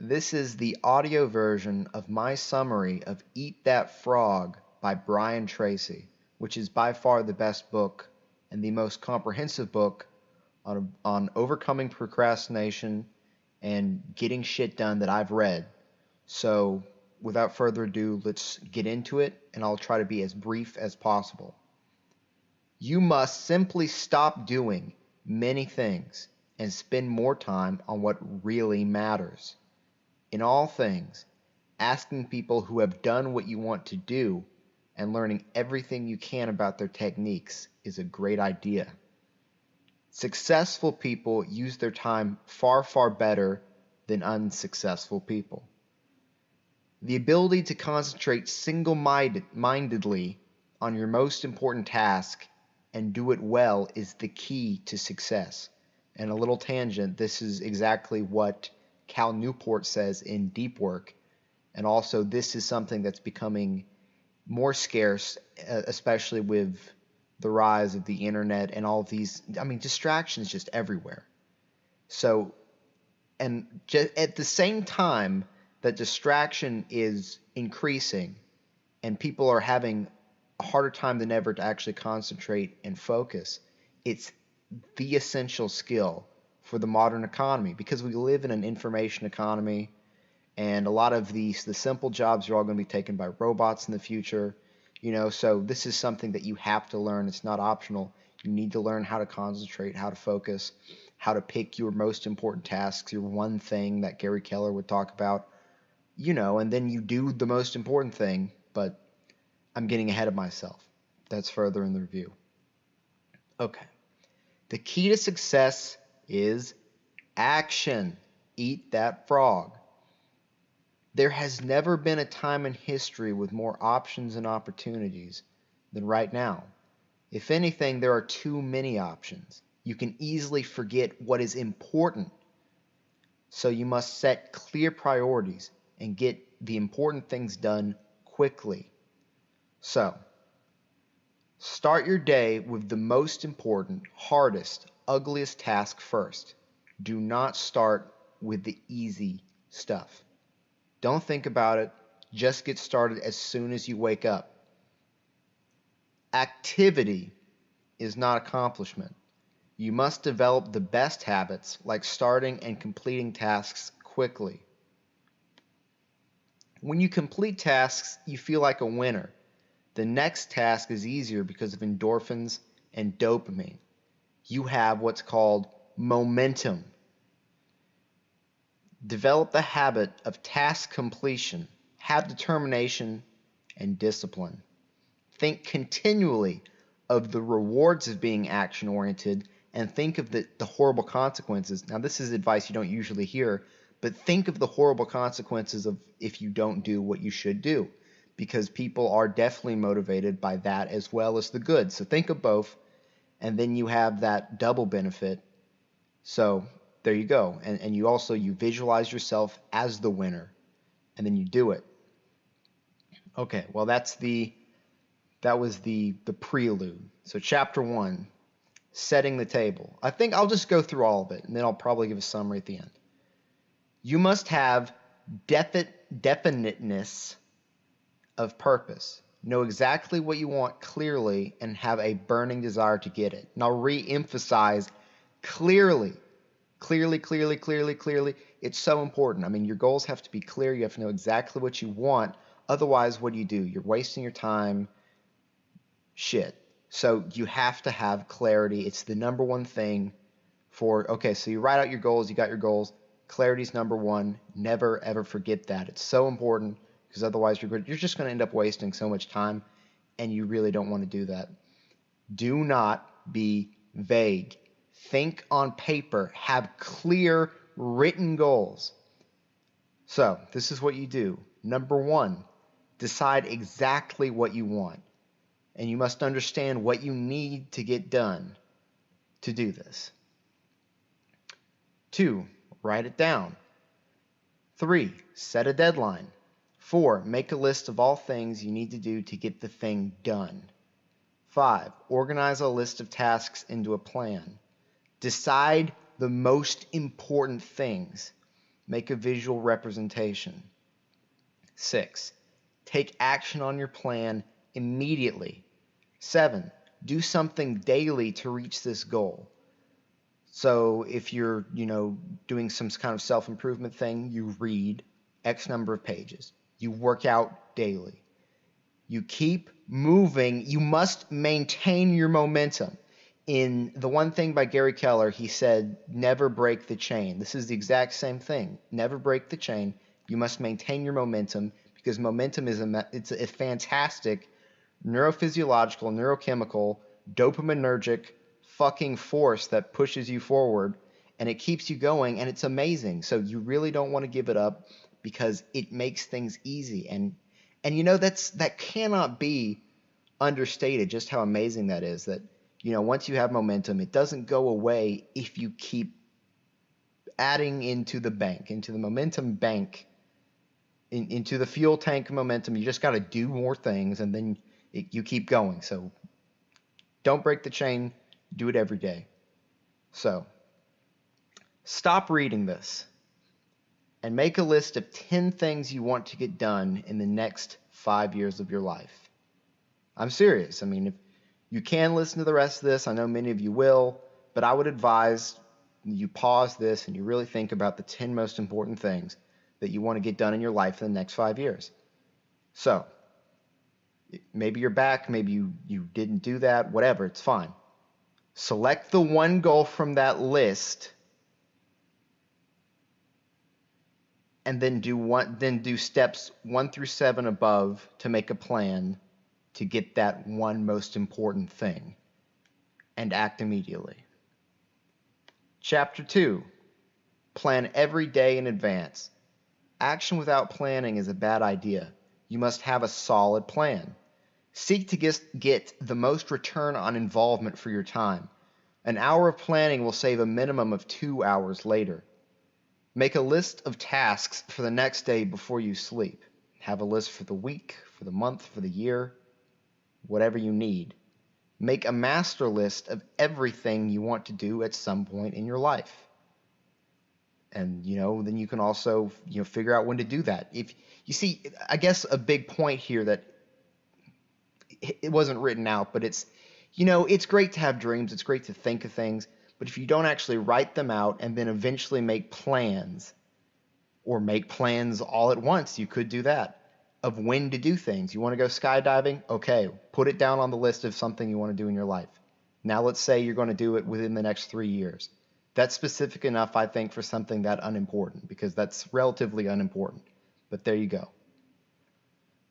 This is the audio version of my summary of Eat That Frog by Brian Tracy, which is by far the best book and the most comprehensive book on overcoming procrastination and getting shit done that I've read. So, without further ado, let's get into it, and I'll try to be as brief as possible. You must simply stop doing many things and spend more time on what really matters. In all things, asking people who have done what you want to do and learning everything you can about their techniques is a great idea. Successful people use their time far, far better than unsuccessful people. The ability to concentrate single-mindedly on your most important task and do it well is the key to success. And a little tangent, this is exactly what Cal Newport says in Deep Work, and also this is something that's becoming more scarce, especially with the rise of the internet and all of these, distractions just everywhere. So, and at the same time that distraction is increasing and people are having a harder time than ever to actually concentrate and focus, it's the essential skill for the modern economy, because we live in an information economy, and a lot of the simple jobs are all going to be taken by robots in the future. So this is something that you have to learn. It's not optional. You need to learn how to concentrate, how to focus, how to pick your most important tasks, your one thing that Gary Keller would talk about, and then you do the most important thing. But I'm getting ahead of myself. That's further in the review. Okay. The key to success is action. Eat that frog. There has never been a time in history with more options and opportunities than right now. If anything, there are too many options. You can easily forget what is important. So you must set clear priorities and get the important things done quickly. So, start your day with the most important, hardest, ugliest task first. Do not start with the easy stuff. Don't think about it. Just get started as soon as you wake up. Activity is not accomplishment. You must develop the best habits, like starting and completing tasks quickly. When you complete tasks, you feel like a winner. The next task is easier because of endorphins and dopamine. You have what's called momentum. Develop the habit of task completion. Have determination and discipline. Think continually of the rewards of being action-oriented, and think of the horrible consequences. Now, this is advice you don't usually hear, but think of the horrible consequences of if you don't do what you should do, because people are definitely motivated by that as well as the good. So think of both, and then you have that double benefit. So there you go. And you visualize yourself as the winner, and then you do it. Okay, well that was the prelude. So chapter 1, setting the table. I think I'll just go through all of it, and then I'll probably give a summary at the end. You must have definiteness of purpose. Know exactly what you want clearly and have a burning desire to get it. And I'll re-emphasize clearly. Clearly. It's so important. Your goals have to be clear. You have to know exactly what you want. Otherwise, what do? You're wasting your time. Shit. So you have to have clarity. It's the number one thing so you write out your goals. You got your goals. Clarity's number one. Never, ever forget that. It's so important, because otherwise you're just going to end up wasting so much time, and you really don't want to do that. Do not be vague. Think on paper. Have clear written goals. So this is what you do. Number 1, decide exactly what you want, and you must understand what you need to get done to do this. 2, write it down. 3, set a deadline. 4, make a list of all things you need to do to get the thing done. 5, organize a list of tasks into a plan. Decide the most important things. Make a visual representation. 6. Take action on your plan immediately. 7. Do something daily to reach this goal. So if you're, doing some kind of self-improvement thing, you read X number of pages. You work out daily. You keep moving. You must maintain your momentum. In The One Thing by Gary Keller, he said, never break the chain. This is the exact same thing. Never break the chain. You must maintain your momentum, because momentum is a fantastic neurophysiological, neurochemical, dopaminergic fucking force that pushes you forward, and it keeps you going, and it's amazing. So you really don't want to give it up, because it makes things easy. And that cannot be understated, just how amazing that is, that once you have momentum, it doesn't go away if you keep adding into the momentum bank, into the fuel tank of momentum. You just got to do more things, and then you keep going. So don't break the chain. Do it every day. So stop reading this and make a list of 10 things you want to get done in the next 5 years of your life. I'm serious. I mean, if you can listen to the rest of this, I know many of you will, but I would advise you pause this and you really think about the 10 most important things that you want to get done in your life in the next 5 years. So maybe you're back, maybe you didn't do that, whatever, it's fine. Select the one goal from that list, and then do steps 1 through 7 above to make a plan to get that one most important thing, and act immediately. Chapter 2, plan every day in advance. Action without planning is a bad idea. You must have a solid plan. Seek to get the most return on involvement for your time. An hour of planning will save a minimum of 2 hours later. Make a list of tasks for the next day before you sleep. Have a list for the week, for the month, for the year, whatever you need. Make a master list of everything you want to do at some point in your life. And, then you can also, figure out when to do that. If you see, I guess a big point here that it wasn't written out, but it's great to have dreams. It's great to think of things. But if you don't actually write them out and then eventually make plans, or make plans all at once, you could do that, of when to do things. You want to go skydiving? Okay, put it down on the list of something you want to do in your life. Now let's say you're going to do it within the next 3 years. That's specific enough, I think, for something that unimportant, because that's relatively unimportant. But there you go.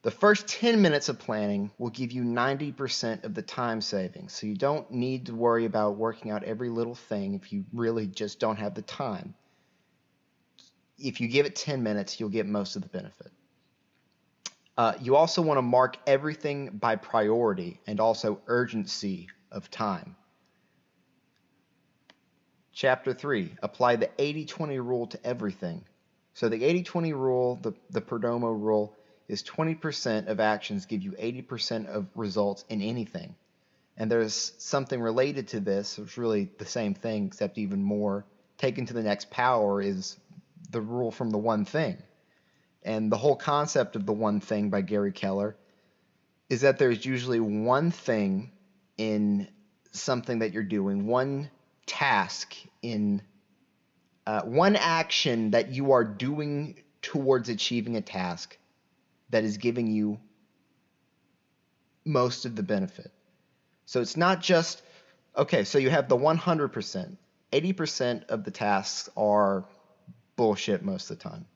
The first 10 minutes of planning will give you 90% of the time savings, so you don't need to worry about working out every little thing if you really just don't have the time. If you give it 10 minutes, you'll get most of the benefit. You also want to mark everything by priority and also urgency of time. Chapter 3, apply the 80-20 rule to everything. So the 80-20 rule, the Perdomo rule, is 20% of actions give you 80% of results in anything. And there's something related to this. It's really the same thing, except even more taken to the next power, is the rule from The One Thing. And the whole concept of The One Thing by Gary Keller is that there's usually one thing in something that you're doing, one task in one action that you are doing towards achieving a task that is giving you most of the benefit. So it's not just, okay, so you have the 100%. 80% of the tasks are bullshit most of the time,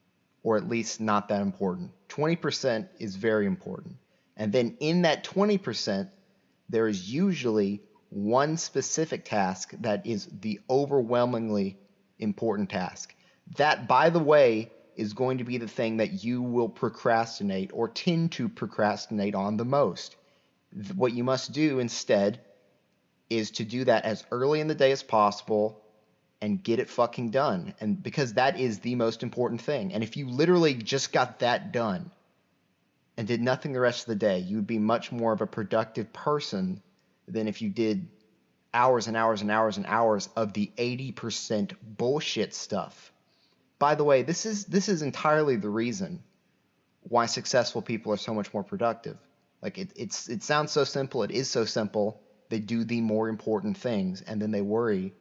or at least not that important. 20% is very important. And then in that 20%, there is usually one specific task that is the overwhelmingly important task. That, by the way, is going to be the thing that you will procrastinate or tend to procrastinate on the most. What you must do instead is to do that as early in the day as possible and get it fucking done. And because that is the most important thing. And if you literally just got that done and did nothing the rest of the day, you would be much more of a productive person than if you did hours and hours and hours and hours of the 80% bullshit stuff. by the way, this is entirely the reason why successful people are so much more productive. Like it sounds so simple. It is so simple. They do the more important things, and then they worry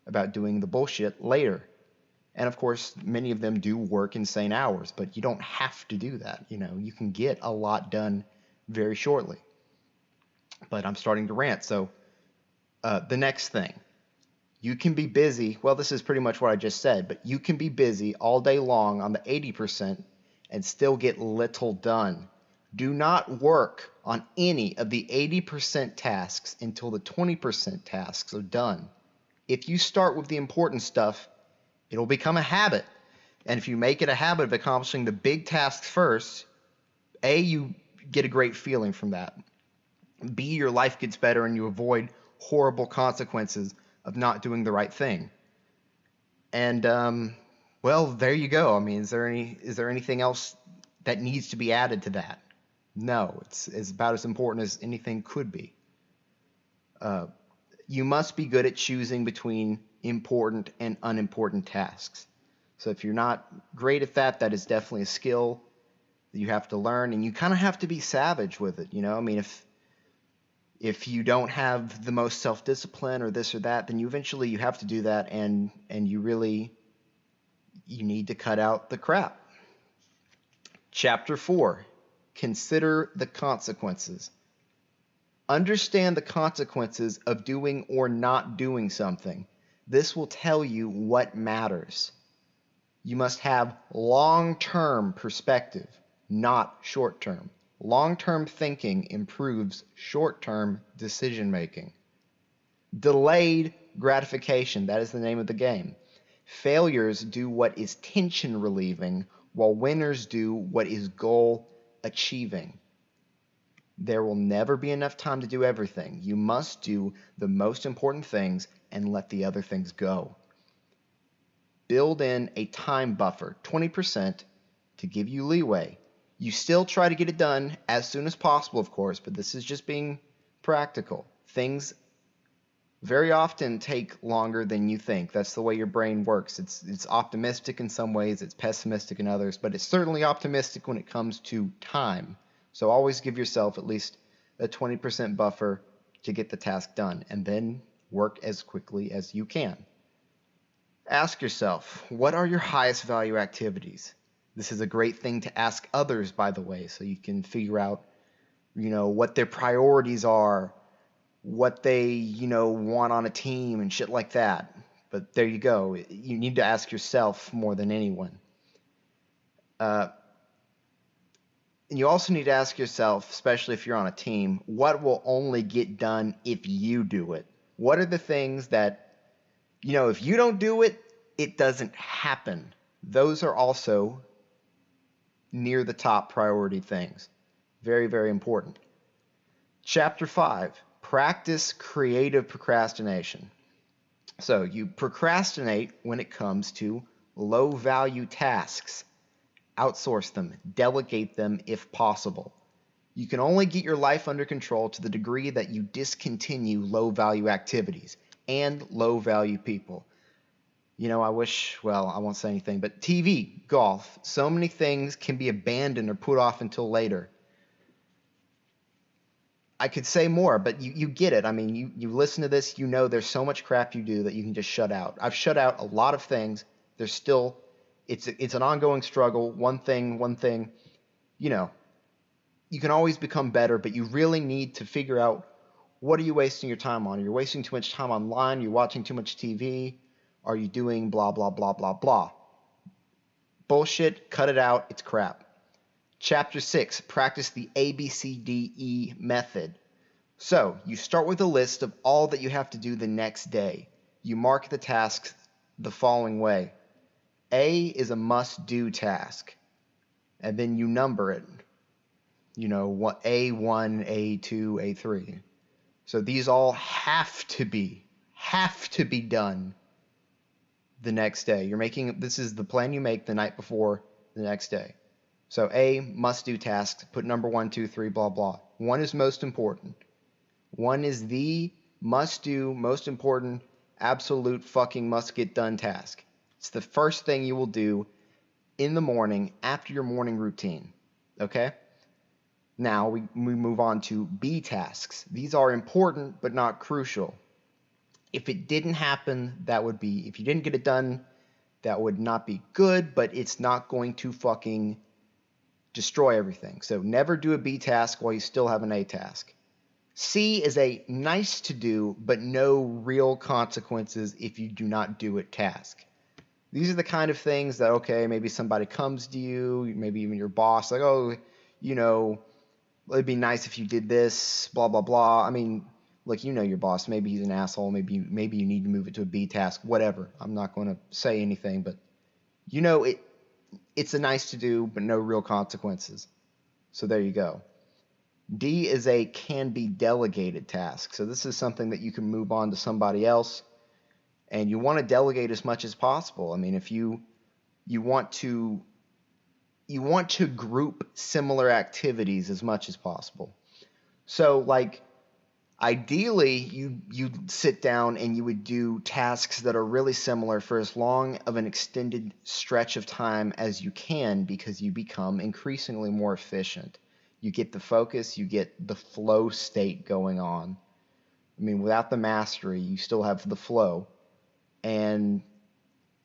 about doing the bullshit later. And of course, many of them do work insane hours, but you don't have to do that. You can get a lot done very shortly. But I'm starting to rant. So the next thing, you can be busy. Well, this is pretty much what I just said, but you can be busy all day long on the 80% and still get little done. Do not work on any of the 80% tasks until the 20% tasks are done. If you start with the important stuff, it'll become a habit. And if you make it a habit of accomplishing the big tasks first, A, you get a great feeling from that. B, your life gets better and you avoid horrible consequences of not doing the right thing. And well, there you go. I mean, is there anything else that needs to be added to that? No, it's about as important as anything could be. You must be good at choosing between important and unimportant tasks. So if you're not great at that, that is definitely a skill that you have to learn, and you kind of have to be savage with it. I mean, if you don't have the most self-discipline or this or that, then you have to do that, and you need to cut out the crap. Chapter 4, consider the consequences. Understand the consequences of doing or not doing something. This will tell you what matters. You must have long-term perspective, not short-term. Long-term thinking improves short-term decision-making. Delayed gratification, that is the name of the game. Failures do what is tension-relieving, while winners do what is goal-achieving. There will never be enough time to do everything. You must do the most important things and let the other things go. Build in a time buffer, 20%, to give you leeway. You still try to get it done as soon as possible, of course, but this is just being practical. Things very often take longer than you think. That's the way your brain works. It's optimistic in some ways, it's pessimistic in others, but it's certainly optimistic when it comes to time. So always give yourself at least a 20% buffer to get the task done, and then work as quickly as you can. Ask yourself, what are your highest value activities? This is a great thing to ask others, by the way, so you can figure out, what their priorities are, what they, want on a team and shit like that. But there you go. You need to ask yourself more than anyone. And you also need to ask yourself, especially if you're on a team, what will only get done if you do it? What are the things that, if you don't do it, it doesn't happen? Those are also near the top priority things. Very, very important. Chapter 5, practice creative procrastination. So you procrastinate when it comes to low-value tasks. Outsource them, delegate them if possible. You can only get your life under control to the degree that you discontinue low-value activities and low-value people. I won't say anything, but TV, golf, so many things can be abandoned or put off until later. I could say more, but you get it. I mean, you listen to this, there's so much crap you do that you can just shut out. I've shut out a lot of things. There's still, it's an ongoing struggle. One thing, you can always become better, but you really need to figure out, what are you wasting your time on? You're wasting too much time online. You're watching too much TV. Are you doing blah, blah, blah, blah, blah? Bullshit, cut it out. It's crap. Chapter 6, practice the ABCDE method. So, you start with a list of all that you have to do the next day. You mark the tasks the following way. A is a must-do task, and then you number it. What A1, A2, A3. So these all have to be done the next day. This is the plan you make the night before the next day. So A, must-do tasks, put number 1, 2, 3, blah, blah. 1 is most important. 1 is the must-do, most important, absolute fucking must-get-done task. It's the first thing you will do in the morning after your morning routine. Okay? Now we move on to B tasks. These are important but not crucial. If it didn't happen, if you didn't get it done, that would not be good, but it's not going to fucking destroy everything. So never do a B task while you still have an A task. C is a nice to do, but no real consequences if you do not do it task. These are the kind of things that, okay, maybe somebody comes to you, maybe even your boss, like, oh, it'd be nice if you did this, blah, blah, blah. I mean, look, your boss, maybe he's an asshole, maybe you need to move it to a B task, whatever. I'm not going to say anything, but it's a nice to do, but no real consequences. So there you go. D is a can be delegated task. So this is something that you can move on to somebody else, and you want to delegate as much as possible. I mean, if you want to group similar activities as much as possible. So like ideally you'd sit down and you would do tasks that are really similar for as long of an extended stretch of time as you can, because you become increasingly more efficient. You get the focus, you get the flow state going on. I mean, without the mastery, you still have the flow. And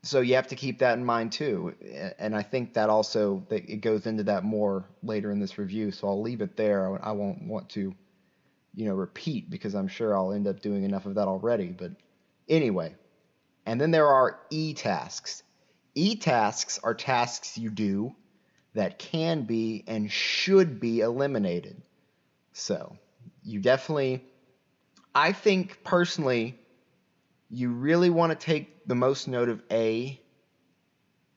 so you have to keep that in mind too. And I think that also it goes into that more later in this review. So I'll leave it there. I won't want to, repeat, because I'm sure I'll end up doing enough of that already. But anyway, and then there are E tasks. E tasks are tasks you do that can be and should be eliminated. So you definitely, I think personally, you really want to take the most note of A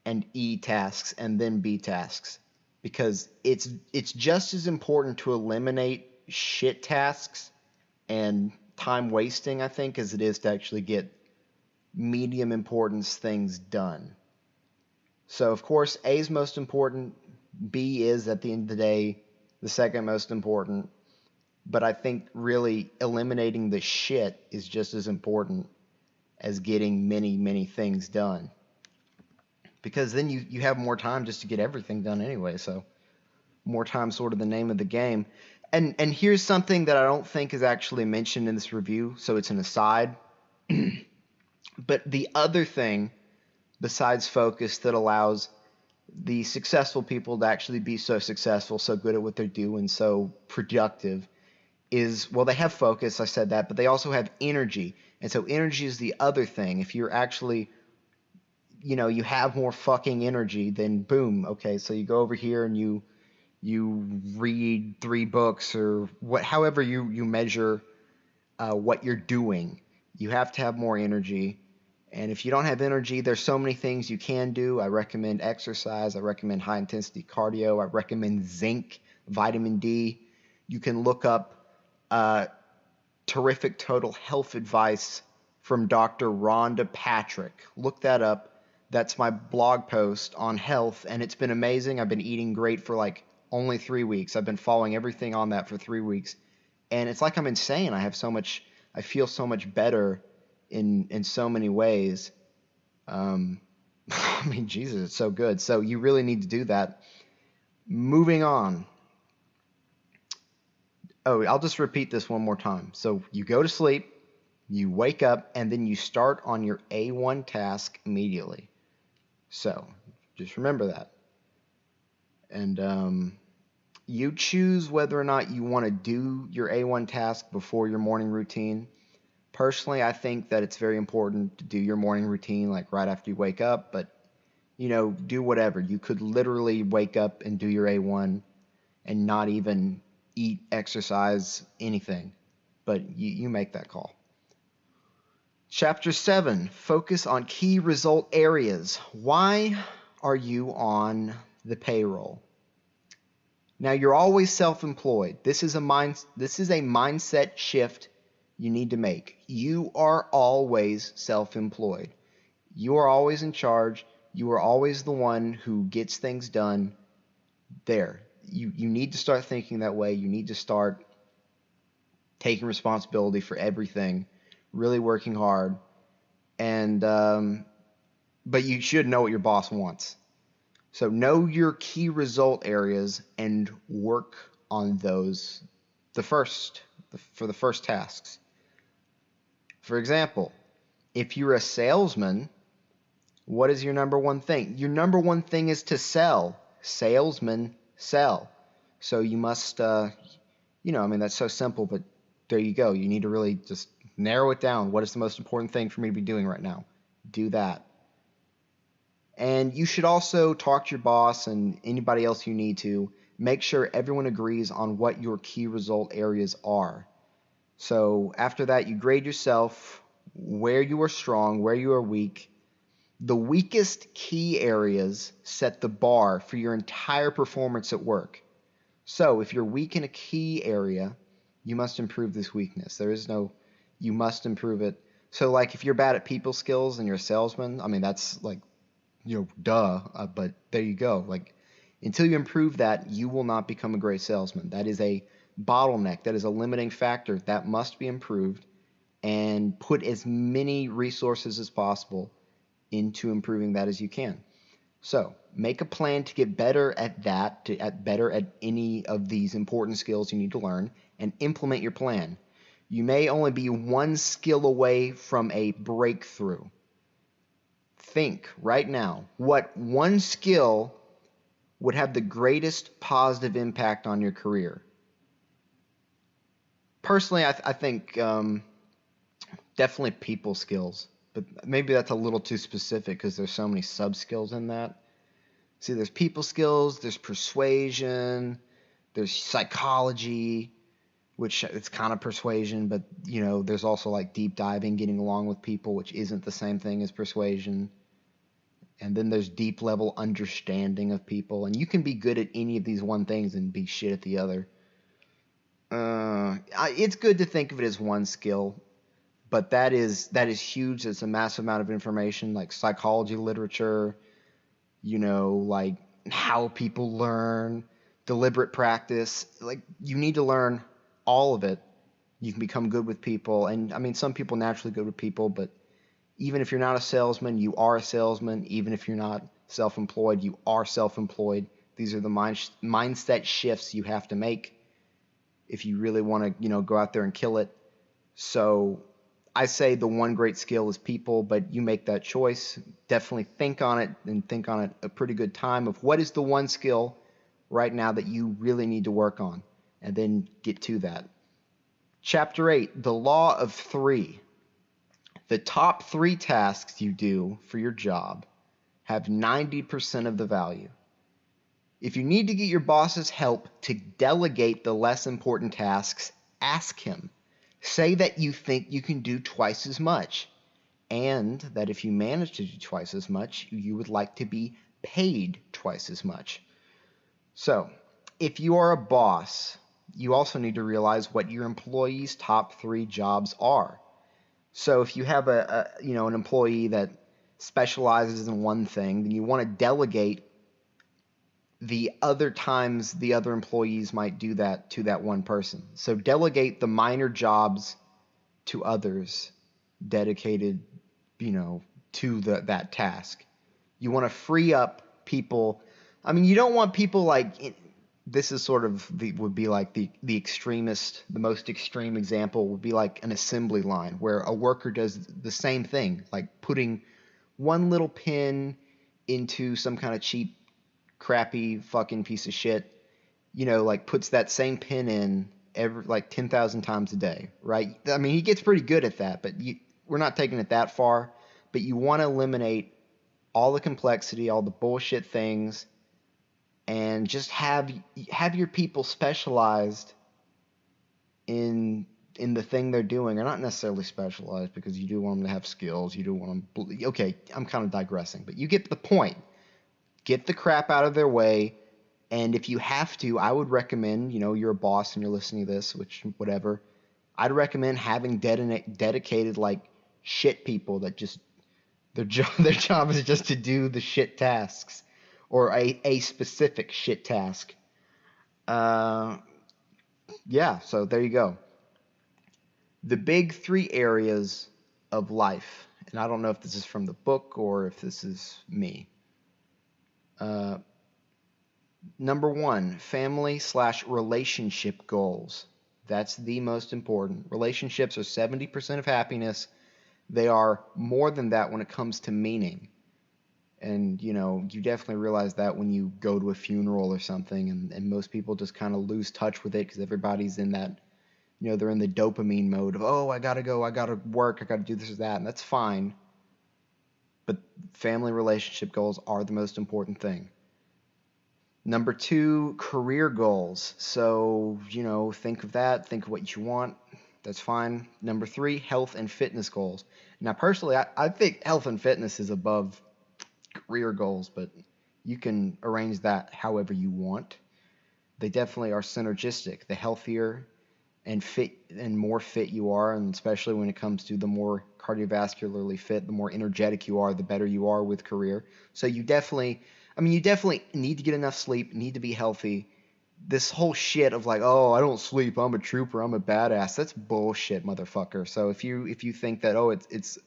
and E tasks and then B tasks, because it's just as important to eliminate shit tasks and time wasting, I think, as it is to actually get medium importance things done. So of course A is most important, B is at the end of the day the second most important, but I think really eliminating the shit is just as important as getting many things done, because then you have more time just to get everything done anyway. So more time, sort of the name of the game. And here's something that I don't think is actually mentioned in this review, so it's an aside. But the other thing besides focus that allows the successful people to actually be so successful, so good at what they do, and so productive is, well, they have focus, I said that, but they also have energy. And so energy is the other thing. If you're actually, you have more fucking energy, then boom, okay, so you go over here and you read 3 books or however you measure what you're doing. You have to have more energy. And if you don't have energy, there's so many things you can do. I recommend exercise. I recommend high intensity cardio. I recommend zinc, vitamin D. You can look up terrific total health advice from Dr. Rhonda Patrick. Look that up. That's my blog post on health, and it's been amazing. I've been eating great for like only 3 weeks. I've been following everything on that for 3 weeks, and it's like I'm insane. I feel so much better in so many ways. I mean, Jesus, it's so good. So you really need to do that. Moving on. Oh, I'll just repeat this one more time. So you go to sleep, you wake up, and then you start on your A1 task immediately. So just remember that. And you choose whether or not you want to do your A1 task before your morning routine. Personally, I think that it's very important to do your morning routine like right after you wake up, but do whatever. You could literally wake up and do your A1 and not even eat, exercise, anything, but you make that call. Chapter 7, focus on key result areas. Why are you on the payroll? Now, you're always self-employed. This is a mindset shift you need to make. You are always self-employed. You are always in charge. You are always the one who gets things done. There. You need to start thinking that way. You need to start taking responsibility for everything, really working hard. And but you should know what your boss wants. So know your key result areas and work on those for the first tasks. For example, if you're a salesman, what is your number one thing? Your number one thing is to sell. Salesmen sell. So you must, that's so simple, but there you go. You need to really just narrow it down. What is the most important thing for me to be doing right now? Do that. And you should also talk to your boss and anybody else you need to. Make sure everyone agrees on what your key result areas are. So after that, you grade yourself, where you are strong, where you are weak. The weakest key areas set the bar for your entire performance at work. So if you're weak in a key area, you must improve this weakness. You must improve it. So like if you're bad at people skills and you're a salesman, I mean, that's like, duh, but there you go. Like until you improve that, you will not become a great salesman. That is a bottleneck. That is a limiting factor that must be improved, and put as many resources as possible into improving that as you can. So make a plan to get better at that, to get better at any of these important skills you need to learn, and implement your plan. You may only be one skill away from a breakthrough. Think right now, what one skill would have the greatest positive impact on your career? Personally, I think definitely people skills, but maybe that's a little too specific because there's so many sub skills in that. See, there's people skills, there's persuasion, there's psychology, which it's kind of persuasion, but there's also like deep diving, getting along with people, which isn't the same thing as persuasion. And then there's deep level understanding of people, and you can be good at any of these one things and be shit at the other. It's good to think of it as one skill, but that is huge. It's a massive amount of information, like psychology literature, like how people learn, deliberate practice. Like you need to learn all of it. You can become good with people, and I mean, some people naturally good with people, but even if you're not a salesman, you are a salesman. Even if you're not self-employed, you are self-employed. These are the mindset shifts you have to make if you really want to, go out there and kill it. So I say the one great skill is people, but you make that choice. Definitely think on it, and think on it a pretty good time of what is the one skill right now that you really need to work on, and then get to that. Chapter 8, the law of three. The top 3 tasks you do for your job have 90% of the value. If you need to get your boss's help to delegate the less important tasks, ask him. Say that you think you can do twice as much, and that if you manage to do twice as much, you would like to be paid twice as much. So, if you are a boss, you also need to realize what your employees' top 3 jobs are. So if you have an employee that specializes in one thing, then you want to delegate the other times the other employees might do that to that one person. So delegate the minor jobs to others dedicated, to that task. You want to free up people. I mean, you don't want people like, this is sort of would be like the most extreme example would be like an assembly line where a worker does the same thing, like putting one little pin into some kind of cheap, crappy fucking piece of shit, like puts that same pin in every like 10,000 times a day, right? I mean, he gets pretty good at that, but we're not taking it that far. But you want to eliminate all the complexity, all the bullshit things, and just have your people specialized in the thing they're doing, or not necessarily specialized, because you do want them to have skills. You do want them. Okay, I'm kind of digressing, but you get the point. Get the crap out of their way, and if you have to, I would recommend, you're a boss and you're listening to this, which whatever, I'd recommend having dedicated like shit people that just their job is just to do the shit tasks, or a specific shit task. Yeah, so there you go. The big 3 areas of life and I don't know if this is from the book or if this is me. Uh, Number one, family/relationship goals. That's the most important. Relationships are 70% of happiness. They are more than that when it comes to meaning. And, you definitely realize that when you go to a funeral or something, and most people just kind of lose touch with it because everybody's in that, they're in the dopamine mode of, oh, I gotta go, I gotta work, I gotta do this or that, and that's fine. But family relationship goals are the most important thing. Number two, career goals. So, think of that, think of what you want. That's fine. Number three, health and fitness goals. Now, personally, I think health and fitness is above career goals, but you can arrange that however you want. They definitely are synergistic. The healthier and fit and more fit you are, and especially when it comes to the more cardiovascularly fit, the more energetic you are, the better you are with career. So you definitely need to get enough sleep, need to be healthy. This whole shit of like, oh, I don't sleep, I'm a trooper, I'm a badass. That's bullshit, motherfucker. So if you think that, oh, it's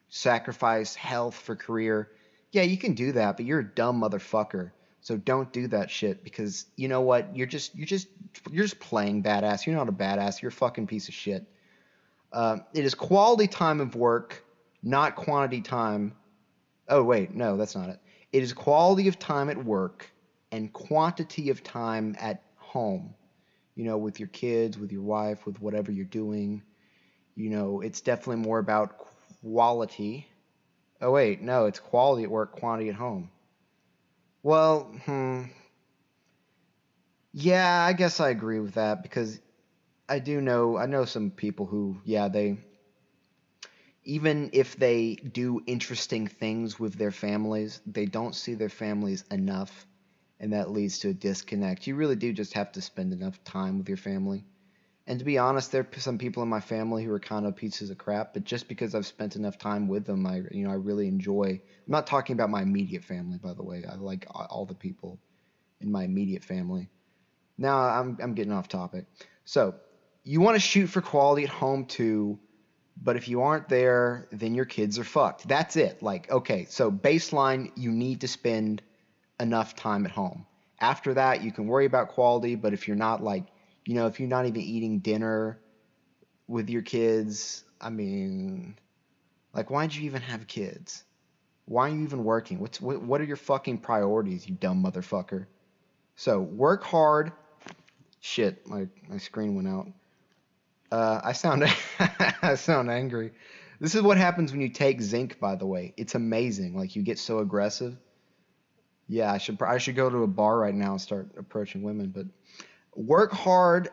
sacrifice health for career, yeah, you can do that, but you're a dumb motherfucker. So don't do that shit because you know what? You're just playing badass. You're not a badass. You're a fucking piece of shit. It is quality time of work, not quantity time. Oh wait, no, that's not it. It is quality of time at work and quantity of time at home. With your kids, with your wife, with whatever you're doing. It's definitely more about quality. Oh wait, no, it's quality at work, quantity at home. Well, yeah, I guess I agree with that because I know some people who, yeah, they, even if they do interesting things with their families, they don't see their families enough, and that leads to a disconnect. You really do just have to spend enough time with your family. And to be honest, there are some people in my family who are kind of pieces of crap, but just because I've spent enough time with them, I really enjoy. I'm not talking about my immediate family, by the way. I like all the people in my immediate family. Now I'm getting off topic. So you want to shoot for quality at home too, but if you aren't there, then your kids are fucked. That's it. Like, okay, so baseline, you need to spend enough time at home. After that, you can worry about quality, but if you're not like, if you're not even eating dinner with your kids, I mean, like, why'd you even have kids? Why are you even working? What are your fucking priorities, you dumb motherfucker? So work hard. Shit, my screen went out. I sound I sound angry. This is what happens when you take zinc, by the way. It's amazing. Like you get so aggressive. Yeah, I should go to a bar right now and start approaching women, but work hard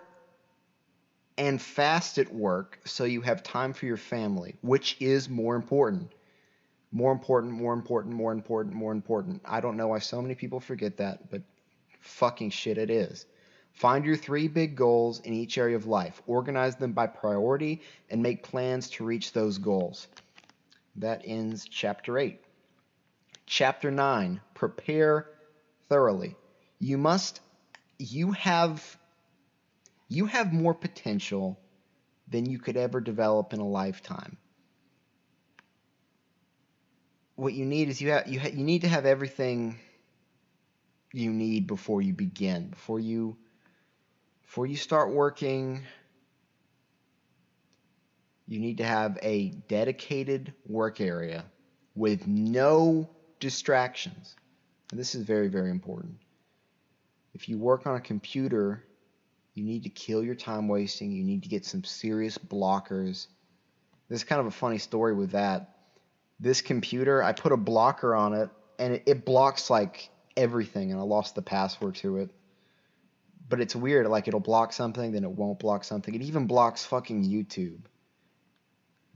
and fast at work so you have time for your family, which is more important. More important, more important, more important, more important. I don't know why so many people forget that, but fucking shit it is. Find your three big goals in each area of life. Organize them by priority and make plans to reach those goals. That ends chapter 8. Chapter 9, prepare thoroughly. You must you have you have more potential than you could ever develop in a lifetime. What you need is you need to have everything you need before you begin. Before you start working, you need to have a dedicated work area with no distractions. And this is very, very important. If you work on a computer, you need to kill your time wasting. You need to get some serious blockers. There's kind of a funny story with that. This computer, I put a blocker on it, and it blocks like everything, and I lost the password to it. But it's weird, like it'll block something, then it won't block something. It even blocks fucking YouTube.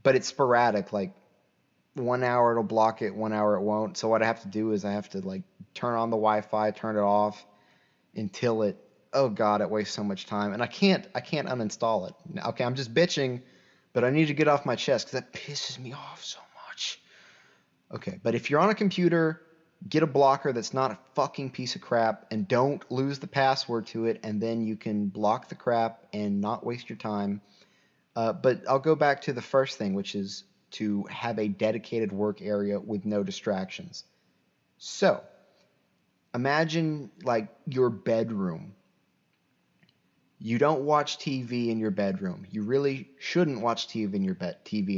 But it's sporadic, like 1 hour it'll block it, 1 hour it won't. So what I have to do is I have to like turn on the Wi-Fi, turn it off until it, oh god, it wastes so much time. And I can't uninstall it. Okay, I'm just bitching, but I need to get off my chest because that pisses me off so much. Okay, but if you're on a computer, get a blocker that's not a fucking piece of crap and don't lose the password to it, and then you can block the crap and not waste your time. But I'll go back to the first thing, which is to have a dedicated work area with no distractions. So, imagine like your bedroom. You don't watch TV in your bedroom. You really shouldn't watch TV in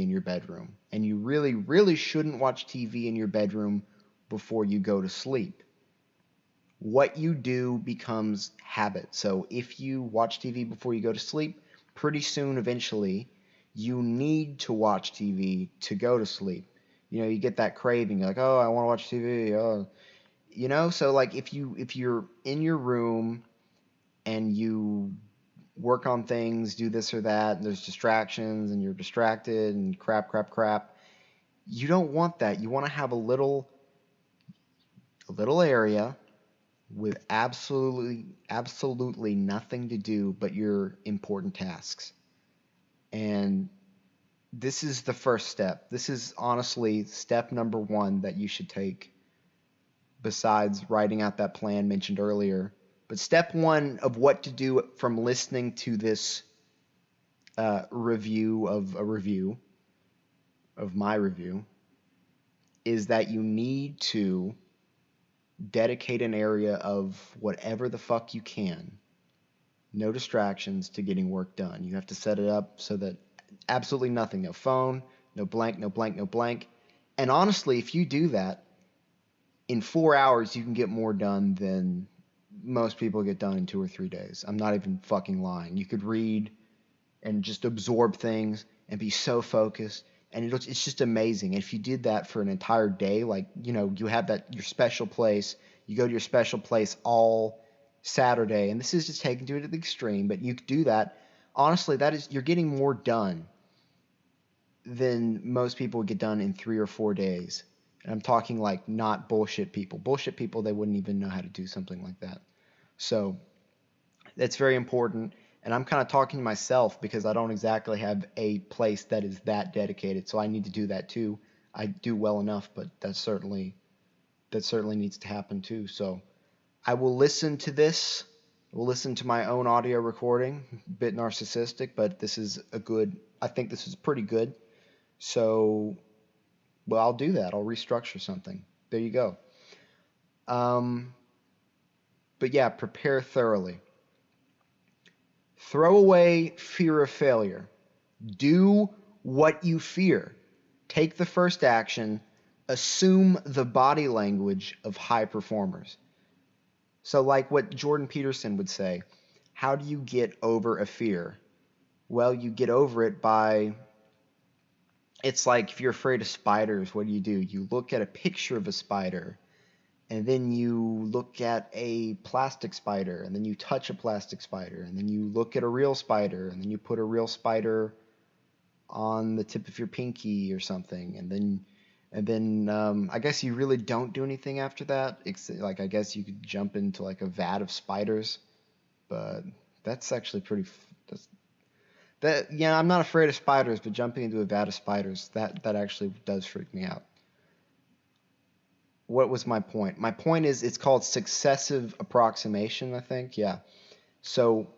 your bedroom. And you really, really shouldn't watch TV in your bedroom before you go to sleep. What you do becomes habit. So if you watch TV before you go to sleep, pretty soon, eventually, you need to watch TV to go to sleep. You get that craving. You're like, oh, I want to watch TV. Oh, So like if you're in your room and you work on things, do this or that, and there's distractions, and you're distracted, and crap. You don't want that. You want to have a little area with absolutely nothing to do but your important tasks. And this is the first step. This is honestly step number 1 that you should take besides writing out that plan mentioned earlier. But step 1 of what to do from listening to this review of my review is that you need to dedicate an area of whatever the fuck you can, no distractions, to getting work done. You have to set it up so that absolutely nothing, no phone, no blank. And honestly, if you do that, in 4 hours you can get more done than most people get done in 2 or 3 days. I'm not even fucking lying. You could read and just absorb things and be so focused, and it's just amazing. And if you did that for an entire day, like, you have your special place, you go to your special place all Saturday, and this is just taking to it to the extreme, but you could do that. Honestly, you're getting more done than most people would get done in 3 or 4 days. And I'm talking like not bullshit people. Bullshit people, they wouldn't even know how to do something like that. So that's very important. And I'm kind of talking to myself because I don't exactly have a place that is that dedicated. So I need to do that too. I do well enough, but that certainly needs to happen too. So I will listen to this. I will listen to my own audio recording. A bit narcissistic, but I think this is pretty good. So, well, I'll do that. I'll restructure something. There you go. But yeah, prepare thoroughly. Throw away fear of failure. Do what you fear. Take the first action. Assume the body language of high performers. So like what Jordan Peterson would say, how do you get over a fear? Well, you get over it by, it's like if you're afraid of spiders, what do? You look at a picture of a spider, and then you look at a plastic spider, and then you touch a plastic spider, and then you look at a real spider, and then you put a real spider on the tip of your pinky or something, and then I guess you really don't do anything after that. Like, I guess you could jump into like a vat of spiders, but that's actually yeah, I'm not afraid of spiders, but jumping into a vat of spiders, that actually does freak me out. What was my point? My point is it's called successive approximation, I think. Yeah. So,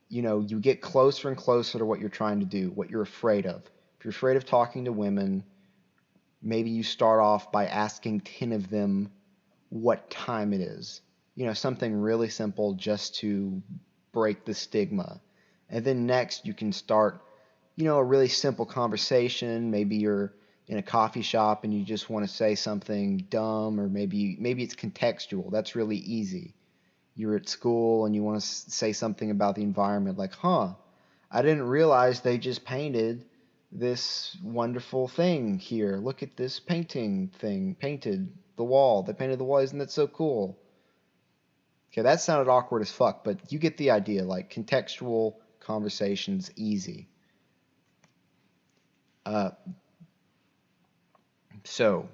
you get closer and closer to what you're trying to do, what you're afraid of. If you're afraid of talking to women, maybe you start off by asking 10 of them what time it is. Something really simple just to break the stigma. And then next you can start, a really simple conversation. Maybe you're in a coffee shop and you just want to say something dumb, or maybe it's contextual. That's really easy. You're at school and you want to say something about the environment, like, I didn't realize they just painted this wonderful thing here. Look at this painted the wall. They painted the wall. Isn't that so cool? Okay, that sounded awkward as fuck, but you get the idea. Like, contextual conversations, easy. So,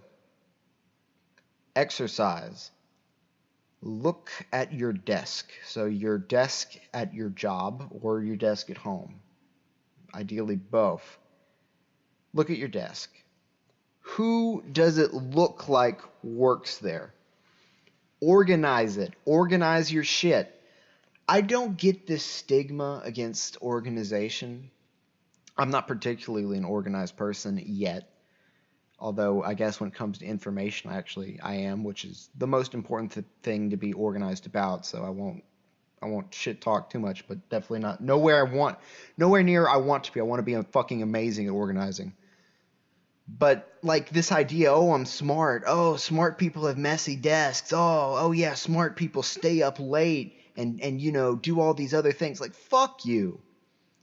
exercise. Look at your desk. So your desk at your job or your desk at home. Ideally both. Look at your desk. Who does it look like works there? Organize it. Organize your shit. I don't get this stigma against organization. I'm not particularly an organized person yet, Although I guess when it comes to information, I am, which is the most important thing to be organized about. So I won't shit talk too much, but definitely not nowhere near I want to be. I want to be fucking amazing at organizing. But like this idea, oh, I'm smart. Oh, smart people have messy desks. Oh yeah, smart people stay up late and do all these other things. Like fuck you.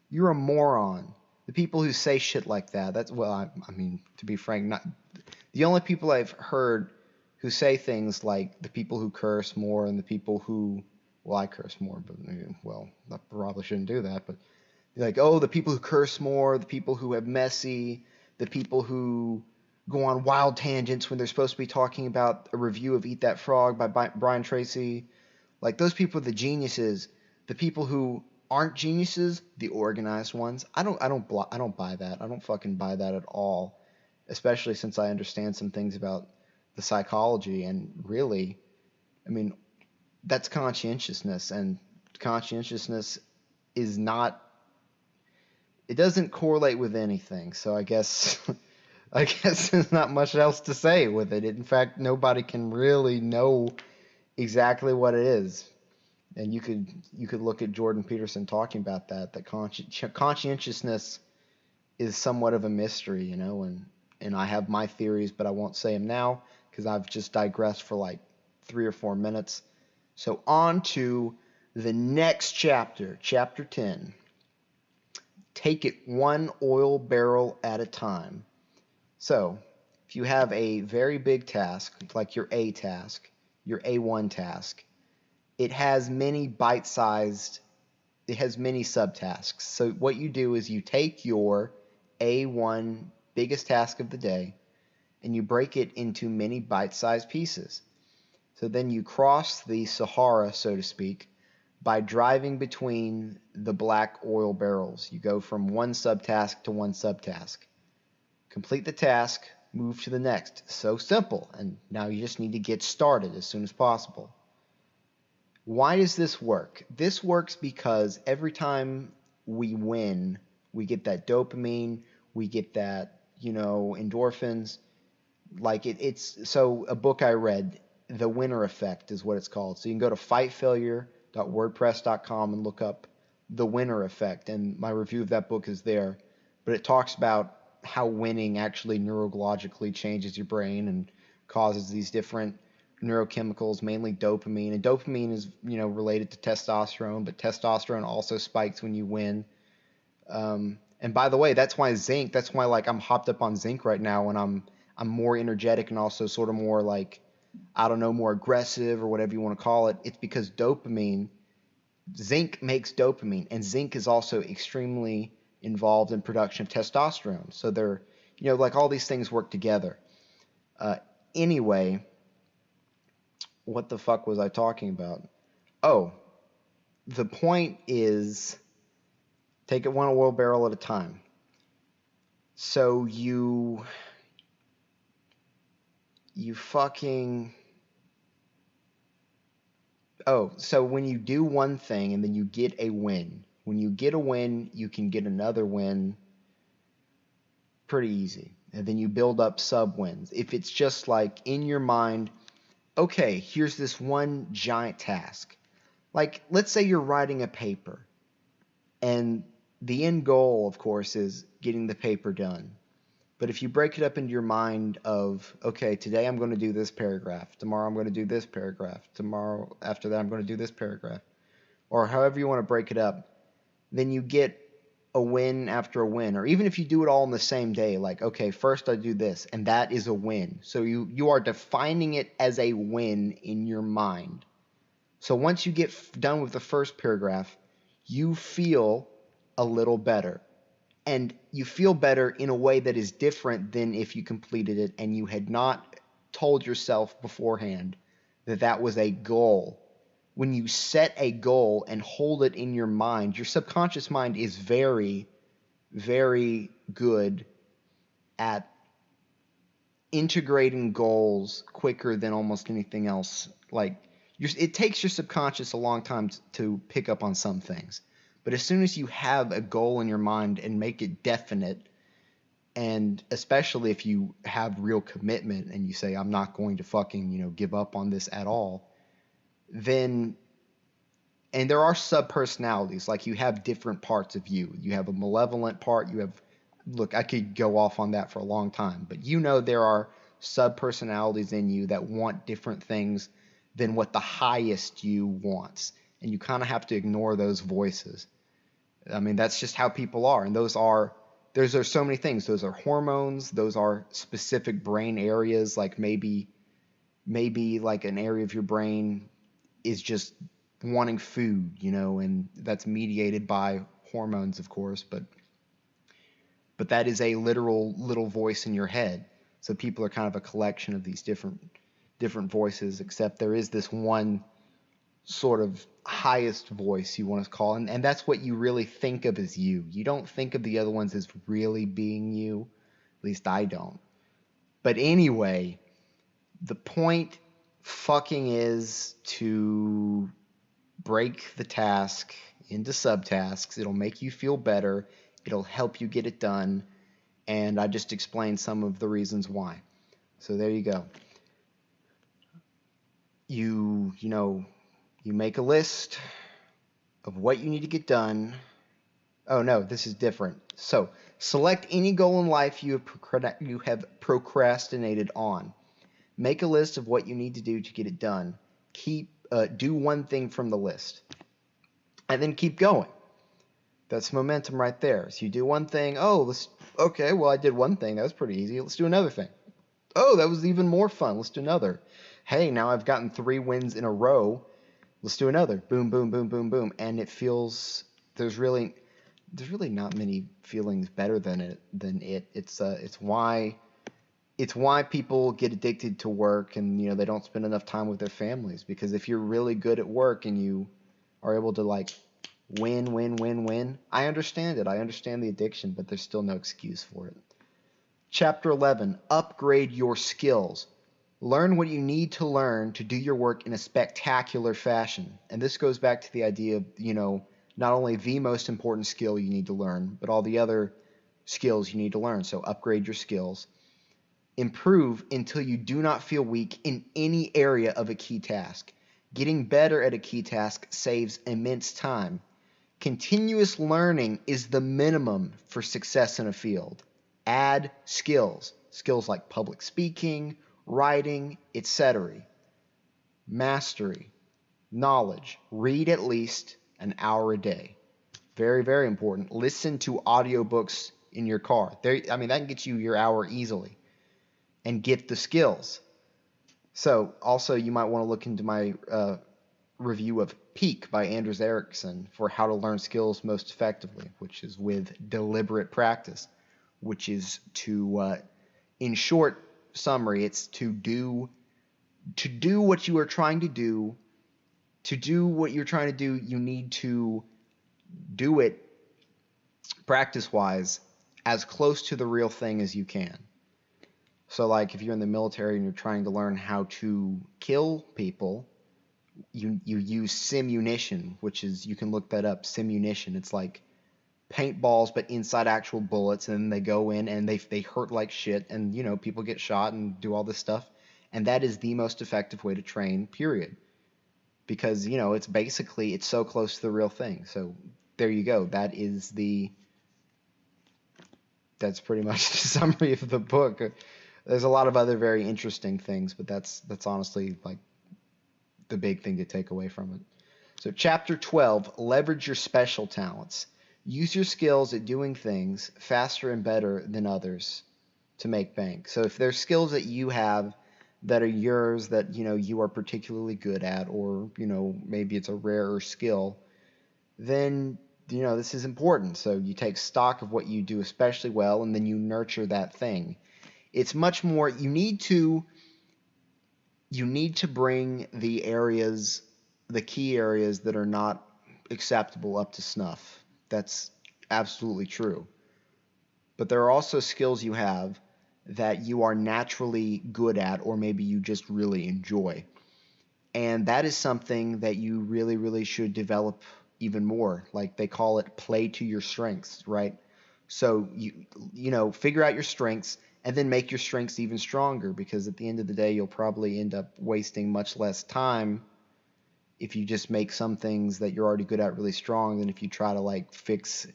You're a moron. The people who say shit like that. That's well, I mean, to be frank, not the only people I've heard who say things like the people who curse more and the people who, well, I curse more, but well, I probably shouldn't do that. But like, oh, the people who curse more, the people who have messy, the people who go on wild tangents when they're supposed to be talking about a review of Eat That Frog by Brian Tracy. Like those people are the geniuses. The people who aren't geniuses, the organized ones. I don't buy that. I don't fucking buy that at all. Especially since I understand some things about the psychology and really, I mean, that's conscientiousness and conscientiousness is not it doesn't correlate with anything. So I guess I guess there's not much else to say with it. In fact, nobody can really know exactly what it is. And you could look at Jordan Peterson talking about that conscientiousness is somewhat of a mystery, and I have my theories, but I won't say them now because I've just digressed for like 3 or 4 minutes. So on to the next chapter, chapter 10. Take it one oil barrel at a time. So if you have a very big task, like your A task, your A1 task, it has many it has many subtasks. So what you do is you take your A1 biggest task of the day and you break it into many bite-sized pieces. So then you cross the Sahara, so to speak, by driving between the black oil barrels. You go from one subtask to one subtask. Complete the task, move to the next. So simple. And now you just need to get started as soon as possible. Why does this work? This works because every time we win, we get that dopamine, we get that, endorphins. Like it's so a book I read, The Winner Effect is what it's called. So you can go to fightfailure.wordpress.com and look up The Winner Effect, and my review of that book is there. But it talks about how winning actually neurologically changes your brain and causes these different neurochemicals, mainly dopamine. And dopamine is, related to testosterone, but testosterone also spikes when you win. And by the way, that's why like I'm hopped up on zinc right now, and I'm more energetic and also sort of more like, I don't know, more aggressive or whatever you want to call it. It's because zinc makes dopamine, and zinc is also extremely involved in production of testosterone. So they're, like all these things work together. Anyway, what the fuck was I talking about? Oh, the point is take it one oil barrel at a time. So you fucking... Oh, so when you do one thing and then you get a win, when you get a win, you can get another win pretty easy. And then you build up sub-wins. If it's just like in your mind, okay, here's this one giant task. Like, let's say you're writing a paper, and the end goal, of course, is getting the paper done. But if you break it up into your mind of, okay, today I'm going to do this paragraph, tomorrow I'm going to do this paragraph, tomorrow after that I'm going to do this paragraph, or however you want to break it up, then you get a win after a win. Or even if you do it all in the same day, like, okay, first I do this, and that is a win. So you are defining it as a win in your mind. So once you get done with the first paragraph, you feel a little better. And you feel better in a way that is different than if you completed it and you had not told yourself beforehand that that was a goal. When you set a goal and hold it in your mind, your subconscious mind is very, very good at integrating goals quicker than almost anything else. Like, it takes your subconscious a long time to pick up on some things. But as soon as you have a goal in your mind and make it definite, And especially if you have real commitment and you say, I'm not going to fucking, give up on this at all, then, and there are sub personalities, like you have different parts of you. You have a malevolent part, look, I could go off on that for a long time, but there are sub personalities in you that want different things than what the highest you wants. And you kind of have to ignore those voices. I mean, that's just how people are. And those are so many things. Those are hormones. Those are specific brain areas. Like maybe like an area of your brain is just wanting food, and that's mediated by hormones, of course. But that is a literal little voice in your head. So people are kind of a collection of these different voices, except there is this one sort of highest voice, you want to call, and that's what you really think of as you. You don't think of the other ones as really being you. At least I don't. But anyway, the point fucking is to break the task into subtasks. It'll make you feel better. It'll help you get it done. And I just explained some of the reasons why. So there you go. You make a list of what you need to get done. Oh no, this is different. So select any goal in life you have procrastinated on. Make a list of what you need to do to get it done. Do one thing from the list, and then keep going. That's momentum right there. So you do one thing. Okay, well, I did one thing. That was pretty easy. Let's do another thing. Oh, that was even more fun. Let's do another. Hey, now I've gotten 3 wins in a row. Let's do another. Boom, boom, boom, boom, boom. And it feels, there's really not many feelings better than it. It's why people get addicted to work, and they don't spend enough time with their families, because if you're really good at work and you are able to like win, I understand it. I understand the addiction, but there's still no excuse for it. Chapter 11, upgrade your skills. Learn what you need to learn to do your work in a spectacular fashion. And this goes back to the idea of, not only the most important skill you need to learn, but all the other skills you need to learn. So upgrade your skills. Improve until you do not feel weak in any area of a key task. Getting better at a key task saves immense time. Continuous learning is the minimum for success in a field. Add skills like public speaking, writing, etc. Mastery, knowledge. Read at least an hour a day. Very, very important. Listen to audiobooks in your car. That can get you your hour easily. And get the skills. So, also, you might want to look into my review of Peak by Anders Ericsson for how to learn skills most effectively, which is with deliberate practice, which is to, in short summary, it's to do what you are trying to do. To do what you're trying to do, you need to do it practice-wise as close to the real thing as you can. So like if you're in the military and you're trying to learn how to kill people, you use simunition, which is, you can look that up, simunition. It's like paintballs but inside actual bullets, and they go in and they hurt like shit, and people get shot and do all this stuff. And that is the most effective way to train, period. Because it's so close to the real thing. So there you go. That's pretty much the summary of the book. There's a lot of other very interesting things, but that's honestly like the big thing to take away from it. So chapter 12, leverage your special talents. Use your skills at doing things faster and better than others to make bank. So if there's skills that you have that are yours that you are particularly good at, or maybe it's a rarer skill, then this is important. So you take stock of what you do especially well, and then you nurture that thing. It's much more, you need to bring the key areas that are not acceptable up to snuff. That's absolutely true. But there are also skills you have that you are naturally good at, or maybe you just really enjoy. And that is something that you really, really should develop even more. Like they call it, play to your strengths, right? So figure out your strengths and then make your strengths even stronger, because at the end of the day, you'll probably end up wasting much less time if you just make some things that you're already good at really strong than if you try to like fix,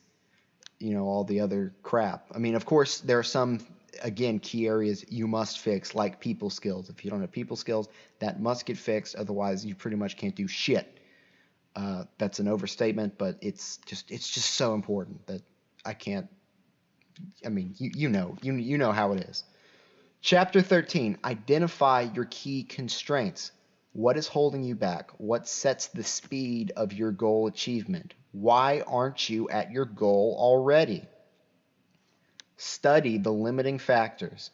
all the other crap. I mean, of course, there are some, again, key areas you must fix, like people skills. If you don't have people skills, that must get fixed. Otherwise, you pretty much can't do shit. That's an overstatement, but it's just so important that I can't. I mean, you know how it is. Chapter 13, identify your key constraints. What is holding you back? What sets the speed of your goal achievement? Why aren't you at your goal already? Study the limiting factors.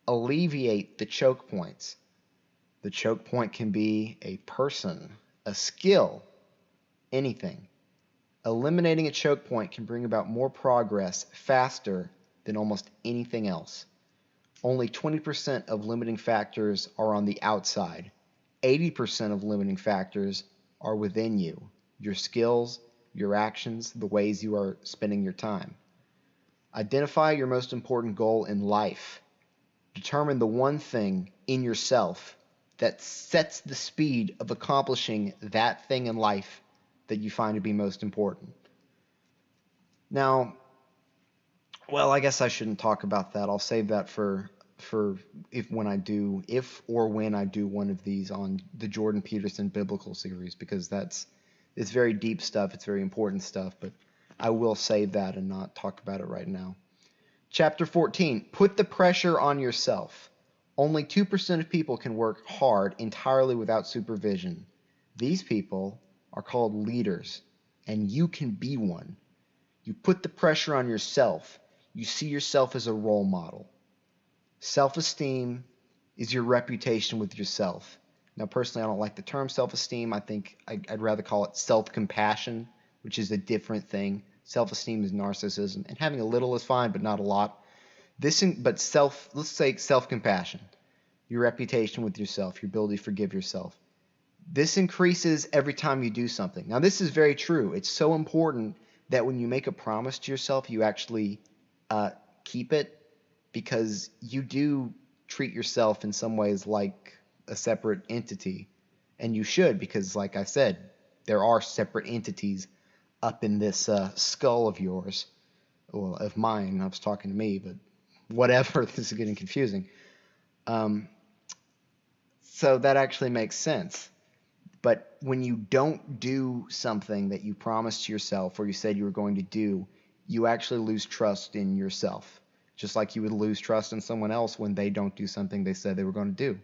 Alleviate the choke points. The choke point can be a person, a skill, anything. Eliminating a choke point can bring about more progress faster than almost anything else. Only 20% of limiting factors are on the outside. 80% of limiting factors are within you. Your skills, your actions, the ways you are spending your time. Identify your most important goal in life. Determine the one thing in yourself that sets the speed of accomplishing that thing in life that you find to be most important. Now, well, I guess I shouldn't talk about that. I'll save that for if when I do one of these on the Jordan Peterson biblical series, because it's very deep stuff, it's very important stuff, but I will save that and not talk about it right now. Chapter 14, put the pressure on yourself. Only 2% of people can work hard entirely without supervision. These people are called leaders, and you can be one. You put the pressure on yourself. You see yourself as a role model. Self-esteem is your reputation with yourself. Now, personally, I don't like the term self-esteem. I think I'd rather call it self-compassion, which is a different thing. Self-esteem is narcissism, and having a little is fine, but not a lot. Let's say self-compassion, your reputation with yourself, your ability to forgive yourself. This increases every time you do something. Now, this is very true. It's so important that when you make a promise to yourself, you actually keep it, because you do treat yourself in some ways like a separate entity. And you should, because like I said, there are separate entities up in this skull of yours. Well, of mine. I was talking to me, but whatever. This is getting confusing. So that actually makes sense. But when you don't do something that you promised to yourself or you said you were going to do, you actually lose trust in yourself. Just like you would lose trust in someone else when they don't do something they said they were going to do.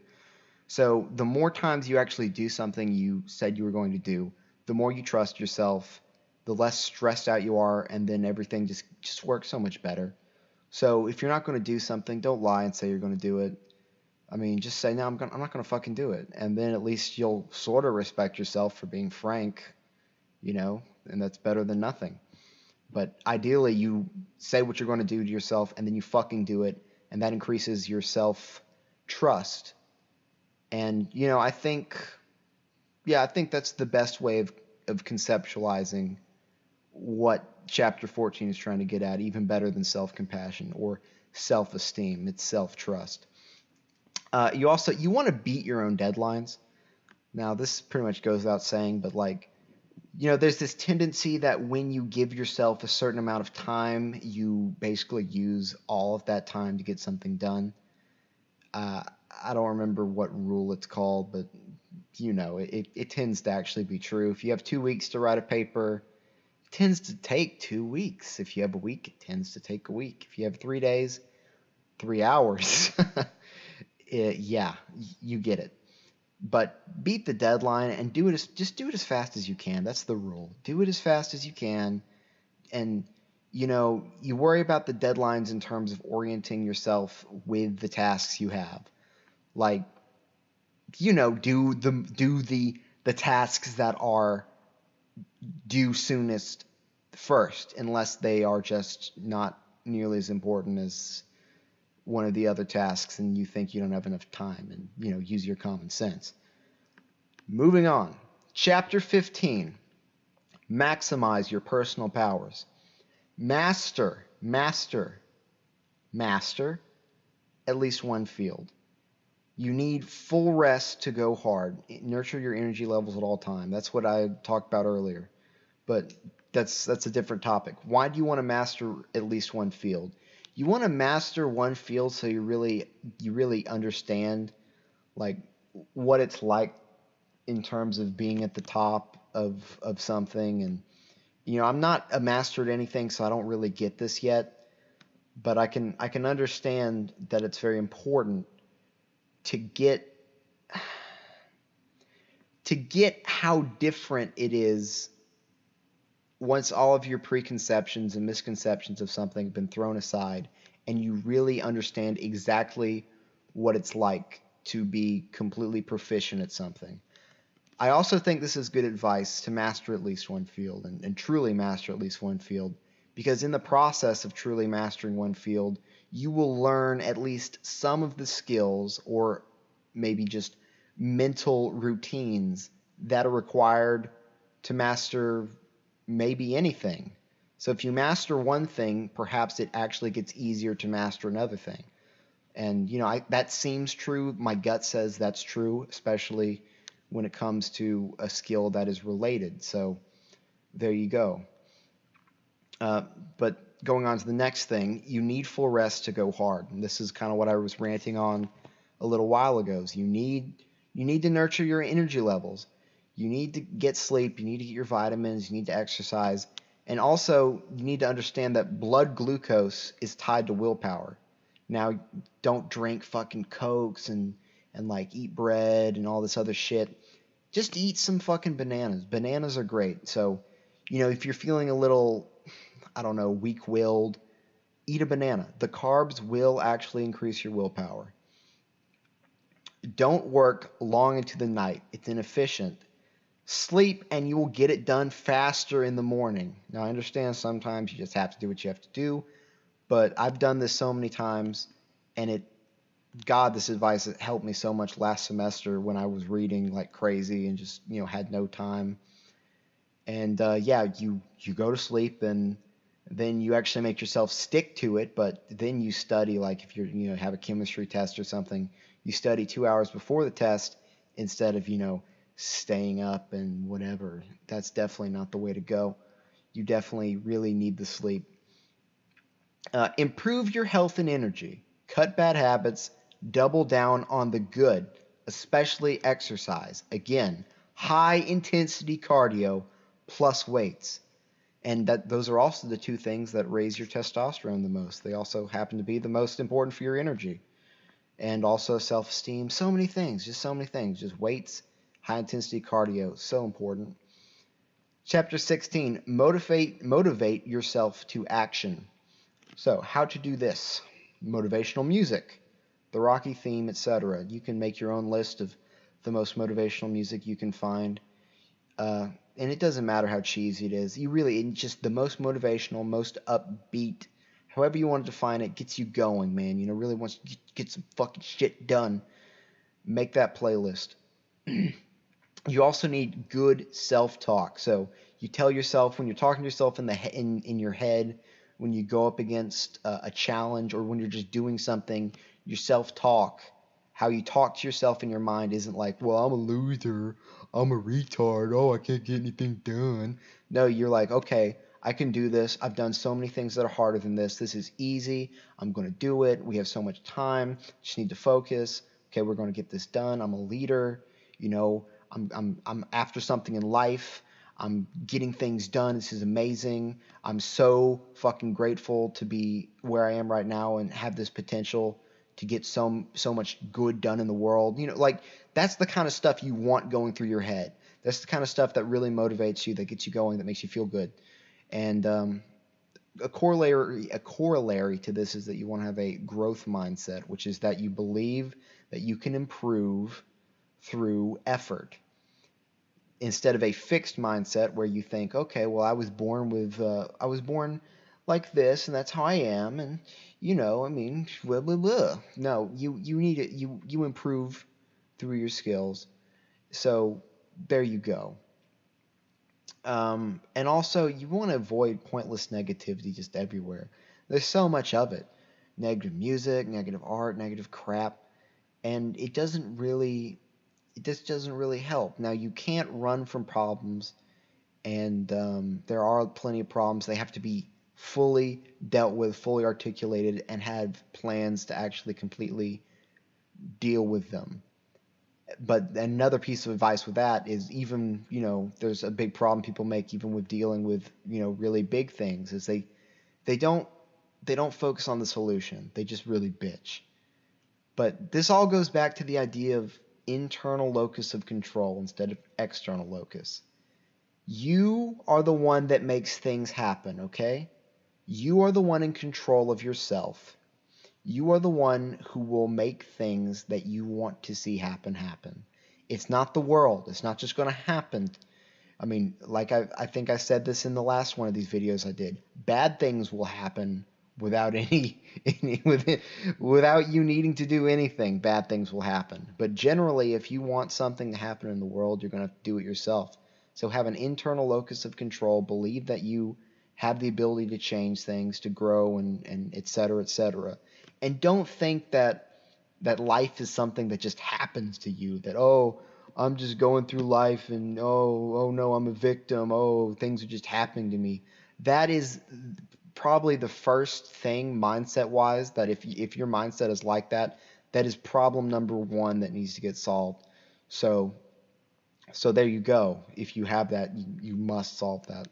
So the more times you actually do something you said you were going to do, the more you trust yourself, the less stressed out you are, and then everything just works so much better. So if you're not going to do something, don't lie and say you're going to do it. I mean, just say, no, I'm not going to fucking do it. And then at least you'll sort of respect yourself for being frank, and that's better than nothing. But ideally, you say what you're going to do to yourself, and then you fucking do it, and that increases your self-trust. And, I think that's the best way of conceptualizing what Chapter 14 is trying to get at, even better than self-compassion or self-esteem. It's self-trust. You want to beat your own deadlines. Now, this pretty much goes without saying, but there's this tendency that when you give yourself a certain amount of time, you basically use all of that time to get something done. I don't remember what rule it's called, but it tends to actually be true. If you have 2 weeks to write a paper, it tends to take 2 weeks. If you have a week, it tends to take a week. If you have 3 days, 3 hours. Yeah, you get it. But beat the deadline and just do it as fast as you can. That's the rule. Do it as fast as you can. And, you worry about the deadlines in terms of orienting yourself with the tasks you have. Like, do the tasks that are due soonest first, unless they are just not nearly as important as one of the other tasks and you think you don't have enough time, and use your common sense. Moving on. Chapter 15. Maximize your personal powers. Master master, master at least one field. You need full rest to go hard. Nurture your energy levels at all time. That's what I talked about earlier. But that's a different topic. Why do you want to master at least one field? You want to master one field so you really understand like what it's like in terms of being at the top of something. And I'm not a master at anything, so I don't really get this yet, but I can understand that it's very important to get how different it is once all of your preconceptions and misconceptions of something have been thrown aside and you really understand exactly what it's like to be completely proficient at something. I also think this is good advice to master at least one field and truly master at least one field, because in the process of truly mastering one field, you will learn at least some of the skills or maybe just mental routines that are required to master maybe anything. So if you master one thing, perhaps it actually gets easier to master another thing. And that seems true. My gut says that's true, especially when it comes to a skill that is related. So there you go. But going on to the next thing, you need full rest to go hard. And this is kind of what I was ranting on a little while ago. So you need to nurture your energy levels. You need to get sleep. You need to get your vitamins. You need to exercise. And also, you need to understand that blood glucose is tied to willpower. Now, don't drink fucking Cokes and like eat bread and all this other shit. Just eat some fucking bananas. Bananas are great. So, if you're feeling a little, I don't know, weak-willed, eat a banana. The carbs will actually increase your willpower. Don't work long into the night. It's inefficient. Sleep and you will get it done faster in the morning. Now, I understand sometimes you just have to do what you have to do, but I've done this so many times, and God, this advice helped me so much last semester when I was reading like crazy and just, had no time. And yeah, you go to sleep and then you actually make yourself stick to it, but then you study, like if you're, have a chemistry test or something, you study 2 hours before the test instead of, staying up and whatever. That's definitely not the way to go. You definitely really need the sleep. Improve your health and energy. Cut bad habits. Double down on the good, especially exercise. Again, high intensity cardio plus weights. And those are also the two things that raise your testosterone the most. They also happen to be the most important for your energy. And also self-esteem. So many things. Just so many things. Just weights, high intensity cardio. So important. Chapter 16. Motivate yourself to action. So, how to do this? Motivational music, the Rocky theme, etc. You can make your own list of the most motivational music you can find. And it doesn't matter how cheesy it is. It's just the most motivational, most upbeat, however you want to define it, gets you going, man. Really wants to get some fucking shit done. Make that playlist. You also need good self-talk. So you tell yourself, when you're talking to yourself in your head, when you go up against a challenge, or when you're just doing something, your self-talk, how you talk to yourself in your mind isn't like, well, I'm a loser, I'm a retard, oh, I can't get anything done. No, you're like, okay, I can do this. I've done so many things that are harder than this. This is easy. I'm going to do it. We have so much time. Just need to focus. Okay, we're going to get this done. I'm a leader. I'm after something in life. I'm getting things done. This is amazing. I'm so fucking grateful to be where I am right now and have this potential to get so much good done in the world. Like that's the kind of stuff you want going through your head. That's the kind of stuff that really motivates you, that gets you going, that makes you feel good. And a corollary to this is that you want to have a growth mindset, which is that you believe that you can improve through effort, instead of a fixed mindset where you think, okay, well, I was born like this, and that's how I am, and blah blah blah. No, you need it. You improve through your skills. So there you go. And also, you want to avoid pointless negativity just everywhere. There's so much of it. Negative music, negative art, negative crap, and it just doesn't really help. Now, you can't run from problems, and there are plenty of problems. They have to be fully dealt with, fully articulated, and have plans to actually completely deal with them. But another piece of advice with that is, even, there's a big problem people make even with dealing with, really big things, is they don't they don't focus on the solution. They just really bitch. But this all goes back to the idea of internal locus of control instead of external locus. You are the one that makes things happen, okay? You are the one in control of yourself. You are the one who will make things that you want to see happen. It's not the world. It's not just going to happen. I mean, like I think I said this in the last one of these videos I did. Bad things will happen without without you needing to do anything. Bad things will happen. But generally, if you want something to happen in the world, you're going to have to do it yourself. So have an internal locus of control. Believe that you have the ability to change things, to grow, and et cetera, et cetera. And don't think that life is something that just happens to you. That, oh, I'm just going through life, and oh no, I'm a victim. Oh, things are just happening to me. That is probably the first thing, mindset wise, that if your mindset is like that, that is problem number one that needs to get solved. So there you go. If you have that, you must solve that.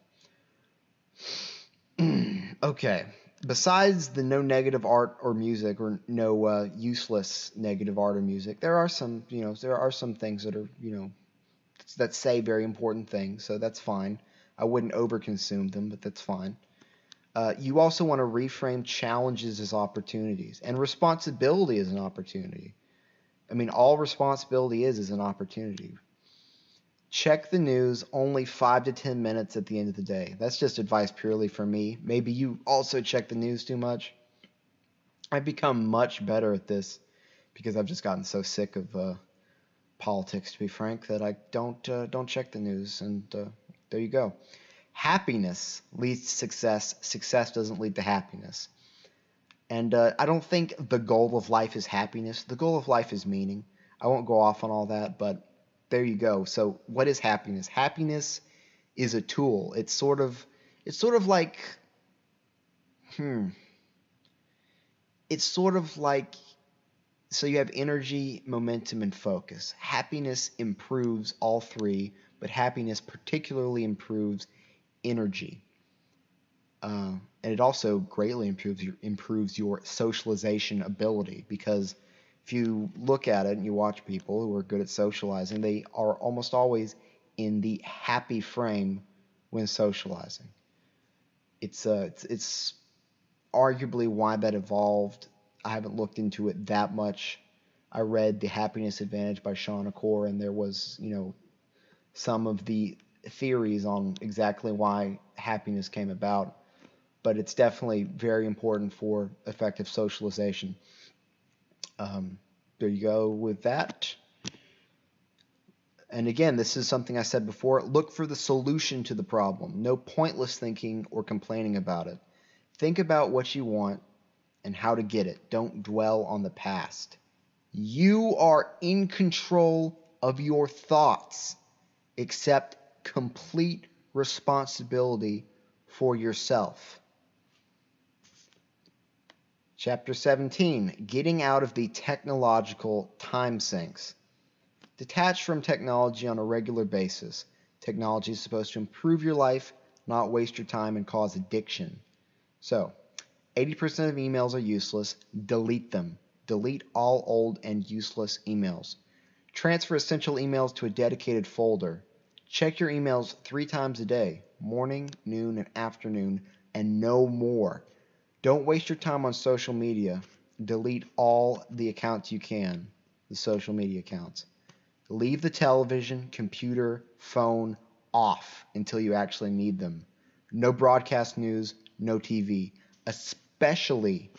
Okay. Besides the no negative art or music, or no useless negative art or music, there are some things that are, that say very important things. So that's fine. I wouldn't overconsume them, but that's fine. You also want to reframe challenges as opportunities, and responsibility as an opportunity. I mean, all responsibility is an opportunity. Check the news only 5 to 10 minutes at the end of the day. That's just advice purely from me. Maybe you also check the news too much. I've become much better at this because I've just gotten so sick of politics, to be frank, that I don't check the news. And there you go. Happiness leads to success. Success doesn't lead to happiness. And I don't think the goal of life is happiness. The goal of life is meaning. I won't go off on all that, but there you go. So what is happiness? Happiness is a tool. It's sort of like it's sort of like, so you have energy, momentum, and focus. Happiness improves all three, but happiness particularly improves energy. And it also greatly improves your socialization ability, because if you look at it and you watch people who are good at socializing, they are almost always in the happy frame when socializing. It's arguably why that evolved. I haven't looked into it that much. I read The Happiness Advantage by Sean Acor, and there was, some of the theories on exactly why happiness came about. But it's definitely very important for effective socialization. There you go with that. And again, this is something I said before. Look for the solution to the problem. No pointless thinking or complaining about it. Think about what you want and how to get it. Don't dwell on the past. You are in control of your thoughts. Accept complete responsibility for yourself. Chapter 17, Getting Out of the Technological Time Sinks. Detach from technology on a regular basis. Technology is supposed to improve your life, not waste your time and cause addiction. So, 80% of emails are useless. Delete them. Delete all old and useless emails. Transfer essential emails to a dedicated folder. Check your emails 3 times a day, morning, noon, and afternoon, and no more. Don't waste your time on social media. Delete all the accounts you can, the social media accounts. Leave the television, computer, phone off until you actually need them. No broadcast news, no TV, especially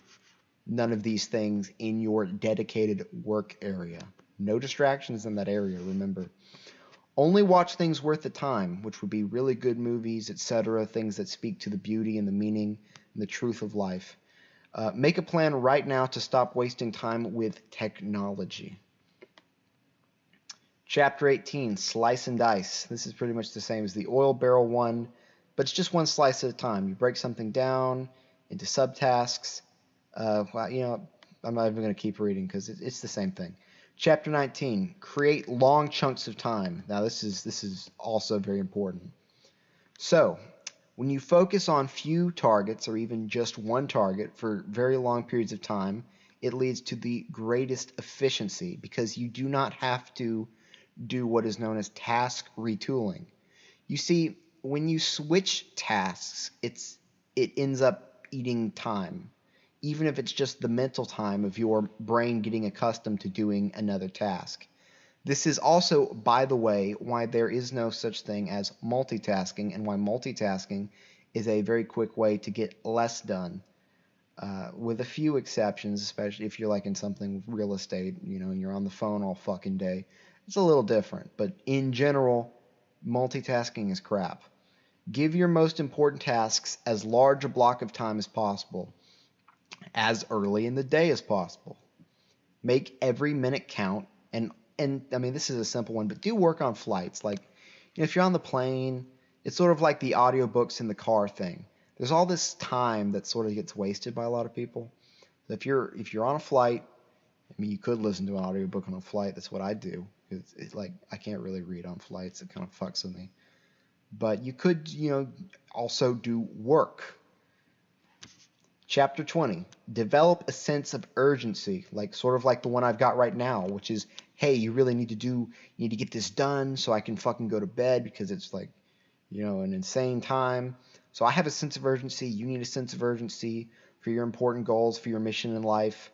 none of these things in your dedicated work area. No distractions in that area, remember. Only watch things worth the time, which would be really good movies, etc., things that speak to the beauty and the meaning and the truth of life. Make a plan right now to stop wasting time with technology. Chapter 18, Slice and Dice. This is pretty much the same as the oil barrel one, but it's just one slice at a time. You break something down into subtasks. Well, I'm not even going to keep reading because it's the same thing. Chapter 19, create long chunks of time. Now this is also very important. So, when you focus on few targets or even just one target for very long periods of time, it leads to the greatest efficiency because you do not have to do what is known as task retooling. You see, when you switch tasks, it ends up eating time, even if it's just the mental time of your brain getting accustomed to doing another task. This is also, by the way, why there is no such thing as multitasking and why multitasking is a very quick way to get less done. With a few exceptions, especially if you're like in something with real estate, and you're on the phone all fucking day. It's a little different, but in general, multitasking is crap. Give your most important tasks as large a block of time as possible, as early in the day as possible. Make every minute count, and I mean this is a simple one, but do work on flights. Like, if you're on the plane, it's sort of like the audiobooks in the car thing. There's all this time that sort of gets wasted by a lot of people. If you're on a flight, I mean, you could listen to an audiobook on a flight. That's what I do. It's like I can't really read on flights. It kind of fucks with me. But you could, also do work. Chapter 20, develop a sense of urgency, like sort of like the one I've got right now, which is, hey, you need to get this done so I can fucking go to bed because it's like, an insane time. So I have a sense of urgency. You need a sense of urgency for your important goals, for your mission in life.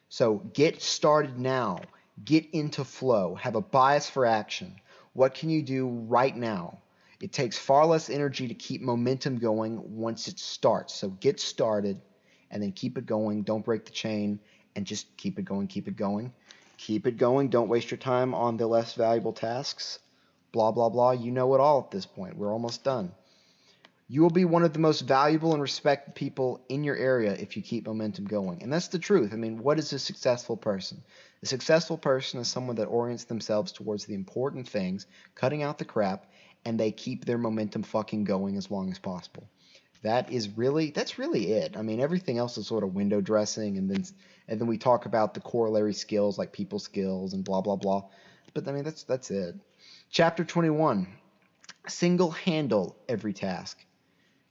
So get started now. Get into flow. Have a bias for action. What can you do right now? It takes far less energy to keep momentum going once it starts. So get started and then keep it going. Don't break the chain and just keep it going, keep it going. Keep it going. Don't waste your time on the less valuable tasks. Blah, blah, blah. You know it all at this point. We're almost done. You will be one of the most valuable and respected people in your area if you keep momentum going. And that's the truth. I mean, what is a successful person? A successful person is someone that orients themselves towards the important things, cutting out the crap, and they keep their momentum fucking going as long as possible. That's really it. I mean, everything else is sort of window dressing, and then we talk about the corollary skills like people skills and blah blah blah. But I mean, that's it. Chapter 21. Single handle every task.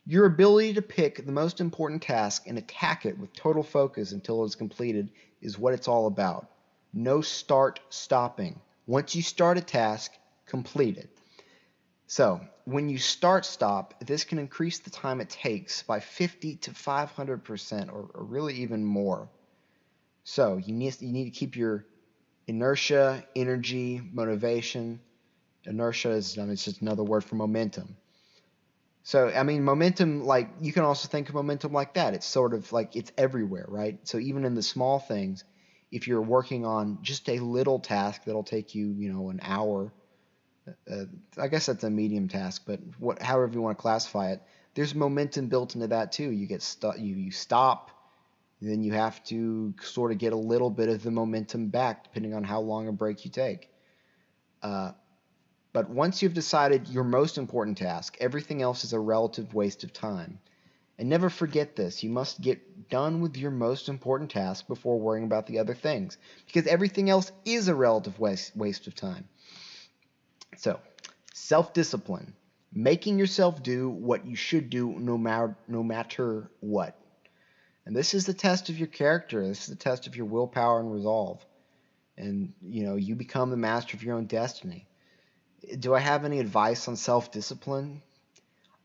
Your ability to pick the most important task and attack it with total focus until it is completed is what it's all about. No stopping. Once you start a task, complete it. So, when you stop, this can increase the time it takes by 50 to 500% or really even more. So, you need to keep your inertia, energy, motivation. Inertia is it's just another word for momentum. So, I mean, momentum, like, you can also think of momentum like that. It's sort of like it's everywhere, right? So even in the small things, if you're working on just a little task that'll take you, an hour, I guess that's a medium task, but however you want to classify it, there's momentum built into that too. You get you stop, then you have to sort of get a little bit of the momentum back depending on how long a break you take. But once you've decided your most important task, everything else is a relative waste of time. And never forget this, you must get done with your most important task before worrying about the other things, because everything else is a relative waste of time. So, self-discipline, making yourself do what you should do no matter what. And this is the test of your character, this is the test of your willpower and resolve. And, you become the master of your own destiny. Do I have any advice on self-discipline?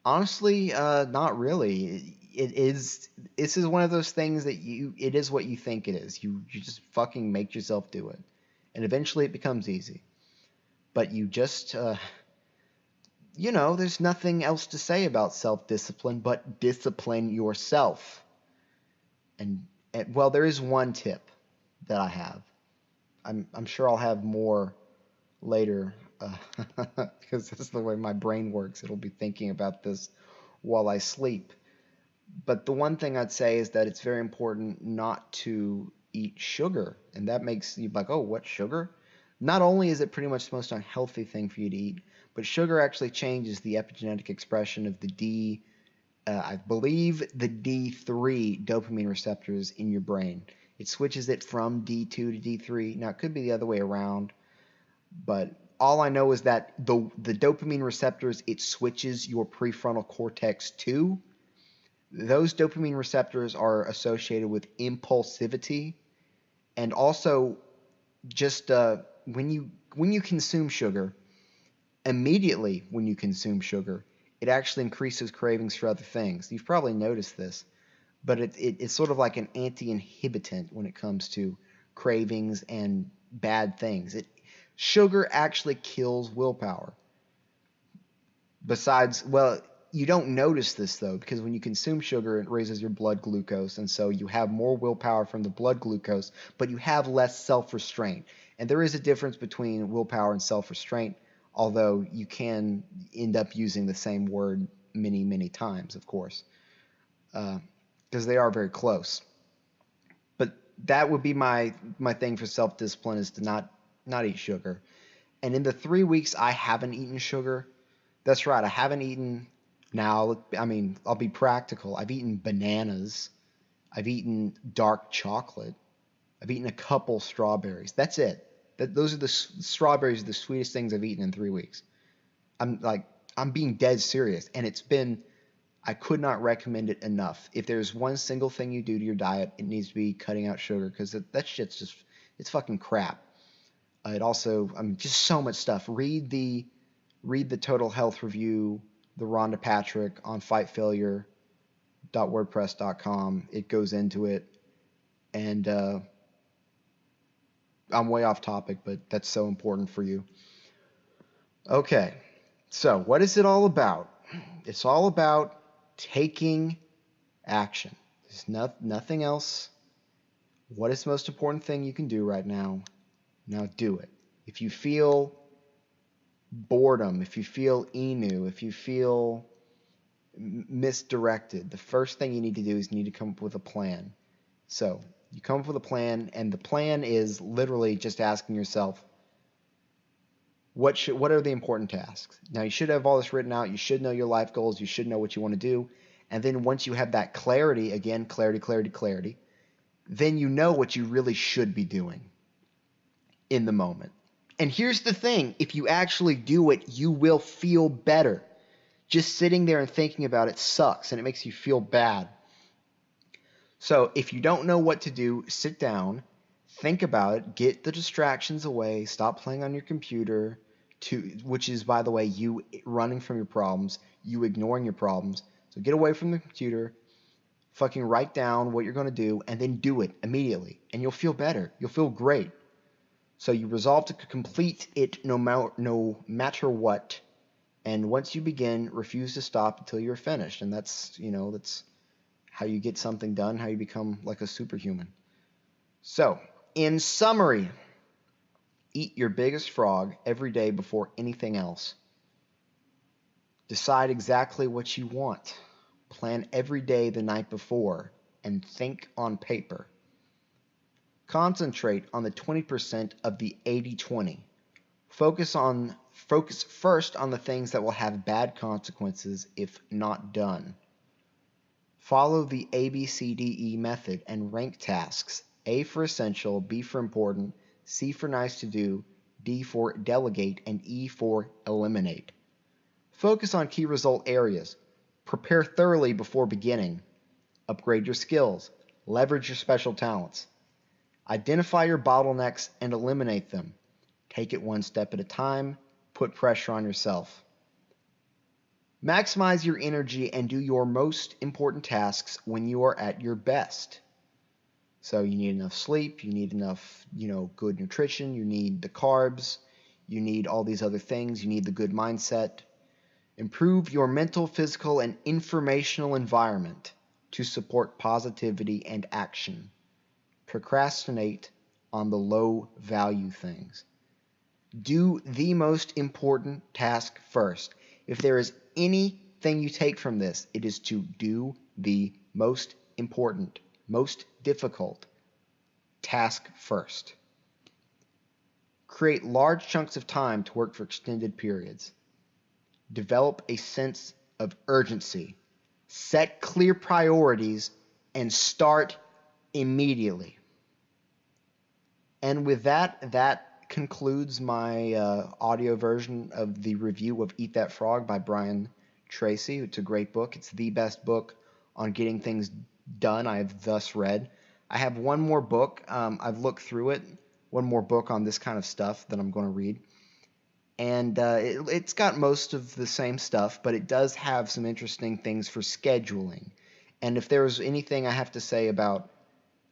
Honestly, not really. This is one of those things that it is what you think it is. You just fucking make yourself do it. And eventually it becomes easy. But you just, there's nothing else to say about self-discipline but discipline yourself. And well, there is one tip that I have. I'm sure I'll have more later because that's the way my brain works. It'll be thinking about this while I sleep. But the one thing I'd say is that it's very important not to eat sugar. And that makes you like, oh, what, sugar? Not only is it pretty much the most unhealthy thing for you to eat, but sugar actually changes the epigenetic expression of I believe the D3 dopamine receptors in your brain. It switches it from D2 to D3. Now, it could be the other way around, but all I know is that the dopamine receptors it switches your prefrontal cortex to, those dopamine receptors are associated with impulsivity and also just when you consume sugar, immediately when you consume sugar, it actually increases cravings for other things. You've probably noticed this, but it's sort of like an anti-inhibitant when it comes to cravings and bad things. Sugar actually kills willpower. Besides, well, you don't notice this though, because when you consume sugar, it raises your blood glucose, and so you have more willpower from the blood glucose, but you have less self-restraint. And there is a difference between willpower and self-restraint, although you can end up using the same word many, many times, of course, because they are very close. But that would be my thing for self-discipline is to not eat sugar. And in the 3 weeks I haven't eaten sugar, that's right, I haven't eaten. Now, I mean, I'll be practical. I've eaten bananas. I've eaten dark chocolate. I've eaten a couple strawberries. That's it. Those are the strawberries are the sweetest things I've eaten in 3 weeks. I'm being dead serious, and I could not recommend it enough. If there's one single thing you do to your diet, it needs to be cutting out sugar because that shit's just, it's fucking crap. It also, I mean, just so much stuff. Read the Total Health Review, the Rhonda Patrick on fightfailure.wordpress.com. It goes into it, and I'm way off topic, but that's so important for you. Okay, so what is it all about? It's all about taking action. There's nothing else. What is the most important thing you can do right now? Now do it. If you feel boredom, if you feel enu, if you feel misdirected, the first thing you need to do is you need to come up with a plan. So you come up with a plan, and the plan is literally just asking yourself, what are the important tasks? Now you should have all this written out. You should know your life goals. You should know what you want to do. And then once you have that clarity, again, clarity, then you know what you really should be doing in the moment. And here's the thing, if you actually do it, you will feel better. Just sitting there and thinking about it sucks, and it makes you feel bad. So if you don't know what to do, sit down, think about it, get the distractions away, stop playing on your computer, which is, by the way, you running from your problems, you ignoring your problems. So get away from the computer, fucking write down what you're going to do, and then do it immediately. And you'll feel better. You'll feel great. So you resolve to complete it no matter what. And once you begin, refuse to stop until you're finished. And that's how you get something done, how you become like a superhuman. So, in summary, eat your biggest frog every day before anything else. Decide exactly what you want. Plan every day the night before and think on paper. Concentrate on the 20% of the 80-20. Focus first on the things that will have bad consequences if not done. Follow the ABCDE method and rank tasks. A for essential, B for important, C for nice to do, D for delegate, and E for eliminate. Focus on key result areas. Prepare thoroughly before beginning. Upgrade your skills. Leverage your special talents. Identify your bottlenecks and eliminate them. Take it one step at a time. Put pressure on yourself. Maximize your energy and do your most important tasks when you are at your best. So you need enough sleep, you need enough, good nutrition, you need the carbs, you need all these other things, you need the good mindset. Improve your mental, physical, and informational environment to support positivity and action. Procrastinate on the low-value things. Do the most important task first. If there is any thing you take from this, it is to do the most important, most difficult task first. Create large chunks of time to work for extended periods. Develop a sense of urgency. Set clear priorities and start immediately. And with that, that concludes my audio version of the review of Eat That Frog by Brian Tracy. It's a great book. It's the best book on getting things done I have thus read. I have one more book. I've looked through it. One more book on this kind of stuff that I'm going to read. And it's got most of the same stuff, but it does have some interesting things for scheduling. And if there was anything I have to say about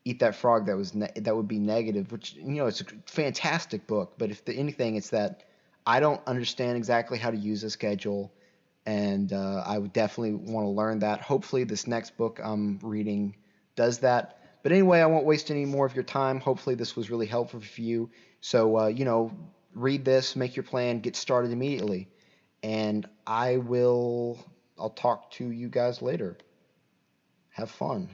Eat That Frog that would be negative, which, it's a fantastic book, but if anything, it's that I don't understand exactly how to use a schedule, and I would definitely want to learn that. Hopefully this next book I'm reading does that. But anyway, I won't waste any more of your time. Hopefully this was really helpful for you. So, read this, make your plan, get started immediately. And I'll talk to you guys later. Have fun.